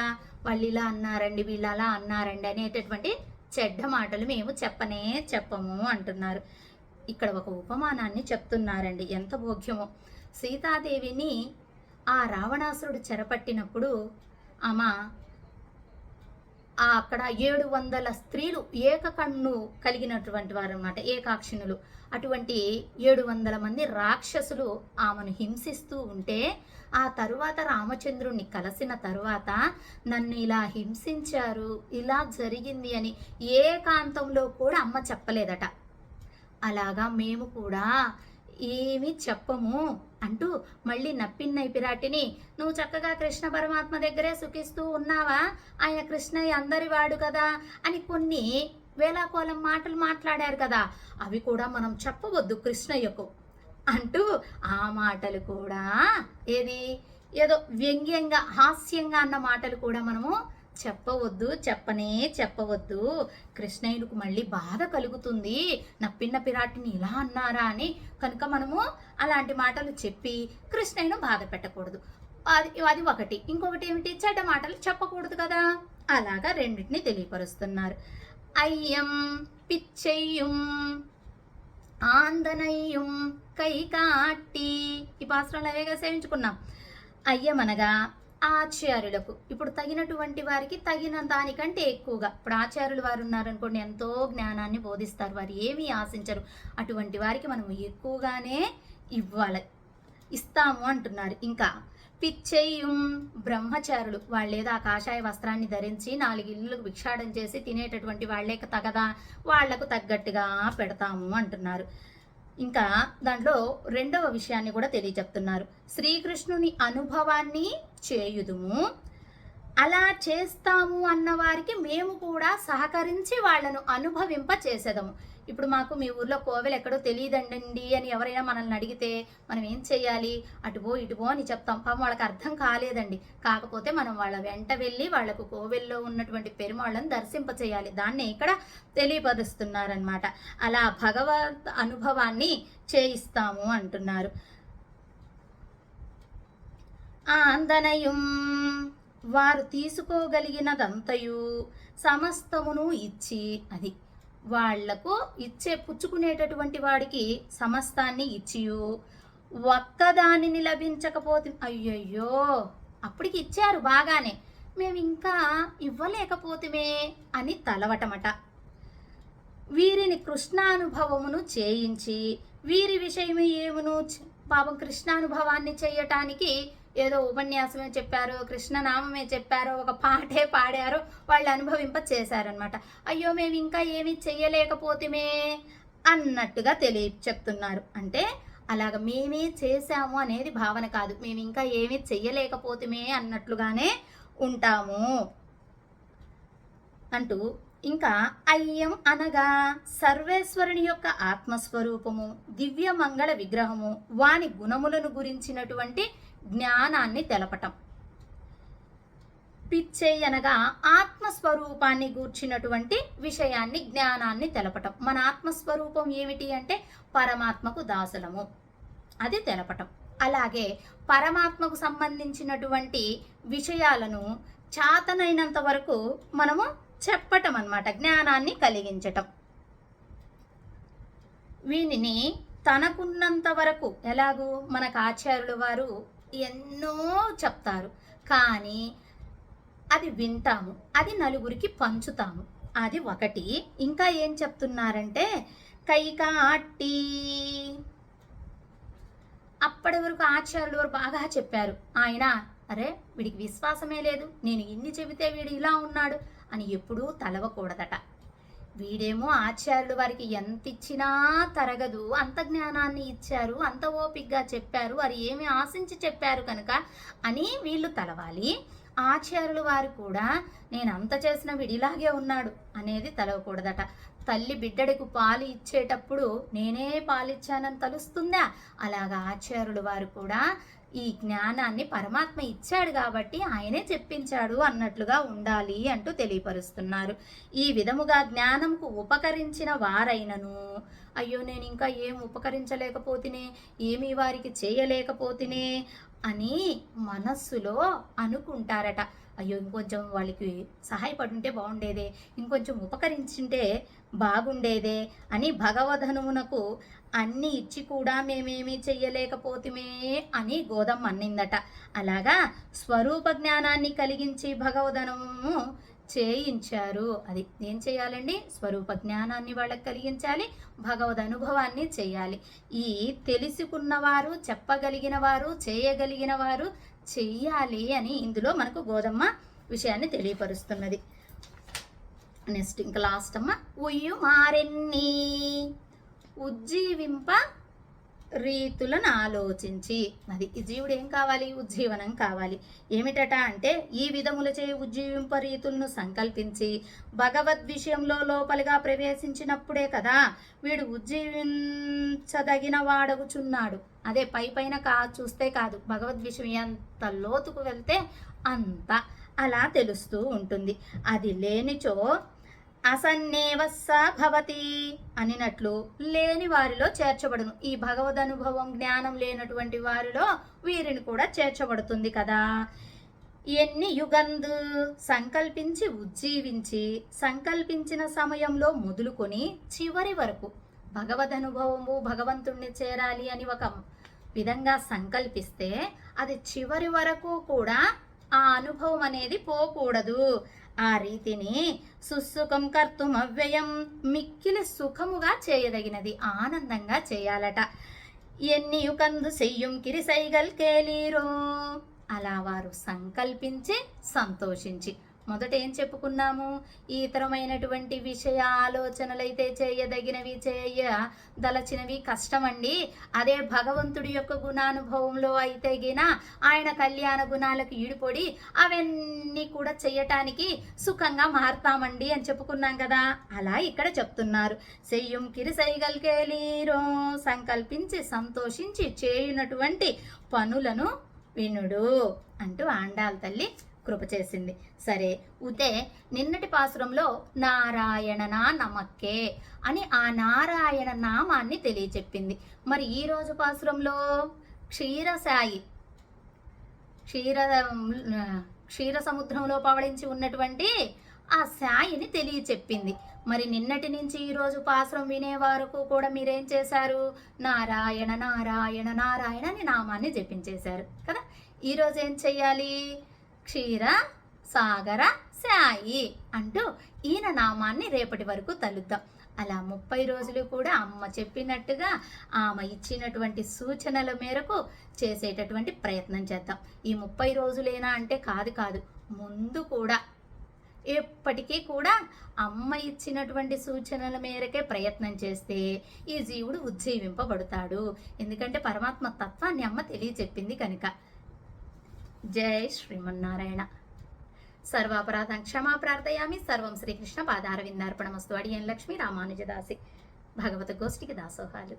వాళ్ళు ఇలా అన్నారండి, వీళ్ళు అలా అన్నారండి అనేటటువంటి చెడ్డ మాటలు మేము చెప్పనే చెప్పము అంటున్నారు. ఇక్కడ ఒక ఉపమానాన్ని చెప్తున్నారండి, ఎంత భోగ్యమో. సీతాదేవిని ఆ రావణాసురుడు చెరపట్టినప్పుడు ఆమె అక్కడ 700 స్త్రీలు ఏకకన్ను కలిగినటువంటి వారు అనమాట, ఏకాక్షిణులు. అటువంటి 700 మంది రాక్షసులు ఆమెను హింసిస్తూ ఉంటే ఆ తరువాత రామచంద్రుణ్ణి కలిసిన తరువాత నన్ను ఇలా హింసించారు, ఇలా జరిగింది అని ఏకాంతంలో కూడా అమ్మ చెప్పలేదట. అలాగా మేము కూడా ఏమి చెప్పము అంటూ మళ్ళీ నప్పిన్నై పిరాటిని, నువ్వు చక్కగా కృష్ణ పరమాత్మ దగ్గరే సుఖిస్తూ ఉన్నావా, ఆయన కృష్ణయ్య అందరి వాడు కదా అని కొన్ని వేలాకోలం మాటలు మాట్లాడారు కదా, అవి కూడా మనం చెప్పవద్దు కృష్ణయ్యకు అంటూ ఆ మాటలు కూడా ఏదో వ్యంగ్యంగా హాస్యంగా అన్న మాటలు కూడా మనము చెప్పవద్దు, చెప్పవద్దు. కృష్ణయ్యకు మళ్ళీ బాధ కలుగుతుంది, నప్పిన్న పిరాటిని ఇలా అన్నారా అని. కనుక మనము అలాంటి మాటలు చెప్పి కృష్ణయ్యను బాధ పెట్టకూడదు. అది ఒకటి. ఇంకొకటి ఏమిటి? చెడ్డ మాటలు చెప్పకూడదు కదా. అలాగా రెండింటిని తెలియపరుస్తున్నారు. అయ్యం పిచ్చయ్యం ఆందనయ్యం కైకాట్టి, ఈ పాత్రలు అవేగా సేవించుకున్నాం. అయ్యమనగా ఆచార్యులకు, ఇప్పుడు తగినటువంటి వారికి తగిన దానికంటే ఎక్కువగా. ఇప్పుడు ఆచార్యులు వారు ఉన్నారనుకోండి, ఎంతో జ్ఞానాన్ని బోధిస్తారు, వారు ఏమీ ఆశించరు. అటువంటి వారికి మనం ఎక్కువగానే ఇస్తాము అంటున్నారు. ఇంకా పిచ్చయ్యం బ్రహ్మచారులు, వాళ్ళేదో ఆ కాషాయ వస్త్రాన్ని ధరించి 4 ఇళ్ళకు భిక్షాటం చేసి తినేటటువంటి వాళ్ళే తగదా, వాళ్లకు తగ్గట్టుగా పెడతాము అంటున్నారు. ఇంకా దాంట్లో రెండవ విషయాన్ని కూడా తెలియచెప్తున్నారు. శ్రీకృష్ణుని అనుభవాన్ని చేయుదుము, అలా చేస్తాము అన్న వారికి మేము కూడా సహకరించి వాళ్ళను అనుభవింప చేసేదము. ఇప్పుడు మాకు మీ ఊర్లో కోవెలు ఎక్కడో తెలియదండి అని ఎవరైనా మనల్ని అడిగితే మనం ఏం చేయాలి? అటుపో ఇటుపో అని చెప్తాం. పాపం వాళ్ళకి అర్థం కాలేదండి. కాకపోతే మనం వాళ్ళ వెంట వెళ్ళి వాళ్లకు కోవెల్లో ఉన్నటువంటి పెరుమాళ్ళను దర్శింప చేయాలి. దాన్ని ఇక్కడ తెలియపరుస్తున్నారనమాట. అలా భగవత్ అనుభవాన్ని చేయిస్తాము అంటున్నారు. ఆందనయం, వారు తీసుకోగలిగినదంతయు సమస్తమును ఇచ్చి, అది వాళ్లకు పుచ్చుకునేటటువంటి వాడికి సమస్తాన్ని ఇచ్చియు ఒక్కదానిని లభించకపోతే, అయ్యయ్యో అప్పటికి ఇచ్చారు బాగానే, మేము ఇంకా ఇవ్వలేకపోతుమే అని తలవటమట. వీరిని కృష్ణానుభవమును చేయించి, వీరి విషయమే ఏమును పాపం కృష్ణానుభవాన్ని చేయటానికి ఏదో ఉపన్యాసమే చెప్పారు, కృష్ణనామమే చెప్పారో, ఒక పాటే పాడారో, వాళ్ళు అనుభవింప చేశారనమాట. అయ్యో మేము ఇంకా ఏమీ చెయ్యలేకపోతేమే అన్నట్టుగా చెప్తున్నారు. అంటే అలాగ మేమే చేశాము అనేది భావన కాదు, మేము ఇంకా ఏమీ చెయ్యలేకపోతేమే అన్నట్లుగానే ఉంటాము అంటూ. ఇంకా అయ్యం అనగా సర్వేశ్వరుని యొక్క ఆత్మస్వరూపము, దివ్య మంగళ విగ్రహము, వాని గుణములను గురించినటువంటి జ్ఞానాన్ని తెలపటం. పిచ్చే అనగా ఆత్మస్వరూపాన్ని గూర్చినటువంటి విషయాన్ని, జ్ఞానాన్ని తెలపటం. మన ఆత్మస్వరూపం ఏమిటి అంటే పరమాత్మకు దాసులము, అది తెలపటం. అలాగే పరమాత్మకు సంబంధించినటువంటి విషయాలను చాతనైనంత వరకు మనము చెప్పటం అన్నమాట, జ్ఞానాన్ని కలిగించటం. వీనిని తనకున్నంత వరకు, ఎలాగూ మనకు ఆచార్యుల వారు ఎన్నో చెప్తారు, కానీ అది వింటాము, అది నలుగురికి పంచుతాము, అది ఒకటి. ఇంకా ఏం చెప్తున్నారంటే కైకాట్టి, అప్పటి వరకు ఆచార్యుల వారు బాగా చెప్పారు. ఆయన అరే వీడికి విశ్వాసమే లేదు, నేను ఇన్ని చెబితే వీడు ఇలా ఉన్నాడు అని ఎప్పుడూ తలవకూడదట. వీడేమో ఆచార్యులు వారికి ఎంత ఇచ్చినా తరగదు, అంత జ్ఞానాన్ని ఇచ్చారు, అంత ఓపికగా చెప్పారు, వారు ఏమి ఆశించి చెప్పారు కనుక అని వీళ్ళు తలవాలి. ఆచార్యులు వారు కూడా నేను అంత చేసిన వీడిలాగే ఉన్నాడు అనేది తలవకూడదట. తల్లి బిడ్డడికి పాలు ఇచ్చేటప్పుడు నేనే పాలిచ్చానని తలుస్తుందా? అలాగా ఆచార్యులు వారు కూడా ఈ జ్ఞానాన్ని పరమాత్మ ఇచ్చాడు కాబట్టి ఆయనే చెప్పించాడు అన్నట్లుగా ఉండాలి అంటూ తెలియపరుస్తున్నారు. ఈ విధముగా జ్ఞానంకు ఉపకరించిన వారైనను అయ్యో నేను ఇంకా ఏం ఉపకరించలేకపోతేనే, ఏమీ వారికి చేయలేకపోతేనే అని మనస్సులో అనుకుంటారట. అయ్యో ఇంకొంచెం వాళ్ళకి సహాయపడుంటే బాగుండేదే, ఇంకొంచెం ఉపకరించుంటే బాగుండేదే అని భగవధనువునకు అన్ని ఇచ్చి కూడా మేమేమీ చెయ్యలేకపోతుమే అని గోదమ్మ అన్నిందట. అలాగా స్వరూప జ్ఞానాన్ని కలిగించి భగవధనము చేయించారు. అది ఏం చేయాలండి? స్వరూప జ్ఞానాన్ని వాళ్ళకి కలిగించాలి, భగవద్ అనుభవాన్ని చేయాలి. ఈ తెలుసుకున్నవారు, చెప్పగలిగిన వారు, చేయగలిగిన వారు చెయ్యాలి అని ఇందులో మనకు గోదమ్మ విషయాన్ని తెలియపరుస్తున్నది. నెక్స్ట్ ఇంకా లాస్ట్ అమ్మ, ఉయ్యు మారెన్ని ఉజ్జీవింప రీతులను ఆలోచించి. అది ఈ జీవుడు ఏం కావాలి? ఉజ్జీవనం కావాలి. ఏమిటట అంటే ఈ విధములచే ఉజ్జీవింప రీతులను సంకల్పించి భగవద్ విషయంలో లోపలిగా ప్రవేశించినప్పుడే కదా వీడు ఉజ్జీవించదగిన వాడగుచున్నాడు. అదే పై పైన చూస్తే కాదు, భగవద్ విషయం ఎంత లోతుకు వెళ్తే అంత అలా తెలుస్తూ ఉంటుంది. అది లేనిచో అసన్నేవస్స భవతి అనినట్లు లేని వారిలో చేర్చబడును. ఈ భగవద్ అనుభవం జ్ఞానం లేనటువంటి వారిలో వీరిని కూడా చేర్చబడుతుంది కదా. ఎన్ని యుగందు సంకల్పించి ఉజ్జీవించి సంకల్పించిన సమయంలో మొదలుకొని చివరి వరకు భగవద్ అనుభవము భగవంతుణ్ణి చేరాలి అని ఒక విధంగా సంకల్పిస్తే అది చివరి వరకు కూడా ఆ అనుభవం అనేది పోకూడదు. ఆ రీతిని సుసుఖం కర్తుం అవ్యయం మిక్కిలి సుఖముగా చేయదగినది, ఆనందంగా చేయాలట. ఎన్ని యుకందు చెయ్యం కిరిసైగల్ కేలీరో అలా వారు సంకల్పించి సంతోషించి. మొదట ఏం చెప్పుకున్నాము? ఈ ఇతరమైనటువంటి విషయ ఆలోచనలైతే చేయదగినవి, చేయదలచినవి కష్టమండి. అదే భగవంతుడి యొక్క గుణానుభవంలో అయితే గిన ఆయన కళ్యాణ గుణాలకు ఈడుపొడి అవన్నీ కూడా చేయటానికి సుఖంగా మారుతామండి అని చెప్పుకున్నాం కదా. అలా ఇక్కడ చెప్తున్నారు. సెయ్యం కిరిసైగల్కేలీరో సంకల్పించి సంతోషించి చేయునటువంటి పనులను వినుడు అంటూ ఆండాళ్ళ తల్లి కృప చేసింది. సరే, ఉదే నిన్నటి పాసురంలో నారాయణనా నమక్కే అని ఆ నారాయణ నామాన్ని తెలియచెప్పింది. మరి ఈరోజు పాసురంలో క్షీరసాయి క్షీర సముద్రంలో పవడించి ఉన్నటువంటి ఆ సాయిని తెలియచెప్పింది. మరి నిన్నటి నుంచి ఈరోజు పాసురం వినే వరకు కూడా మీరేం చేశారు? నారాయణ నారాయణ నారాయణ అని నామాన్ని జపించేశారు కదా. ఈరోజు ఏం చెయ్యాలి? క్షీర సాగర సాయి అంటూ ఈయన నామాన్ని రేపటి వరకు తలుద్దాం. అలా 30 రోజులు కూడా అమ్మ చెప్పినట్టుగా ఆమె ఇచ్చినటువంటి సూచనల మేరకు చేసేటటువంటి ప్రయత్నం చేద్దాం. ఈ 30 రోజులేనా అంటే కాదు, ముందు కూడా ఎప్పటికీ కూడా అమ్మ ఇచ్చినటువంటి సూచనల మేరకే ప్రయత్నం చేస్తే ఈ జీవుడు ఉజ్జీవింపబడతాడు. ఎందుకంటే పరమాత్మ తత్వాన్ని అమ్మ తెలియచెప్పింది కనుక. జై శ్రీమన్నారాయణ. సర్వాపరాధం క్షమా ప్రార్థయామి. సర్వం శ్రీకృష్ణ పాదారవిందార్పణమస్తు. అడియన్ లక్ష్మీ రామానుజదాసి. భగవత గోష్ఠికి దాసోహాలు.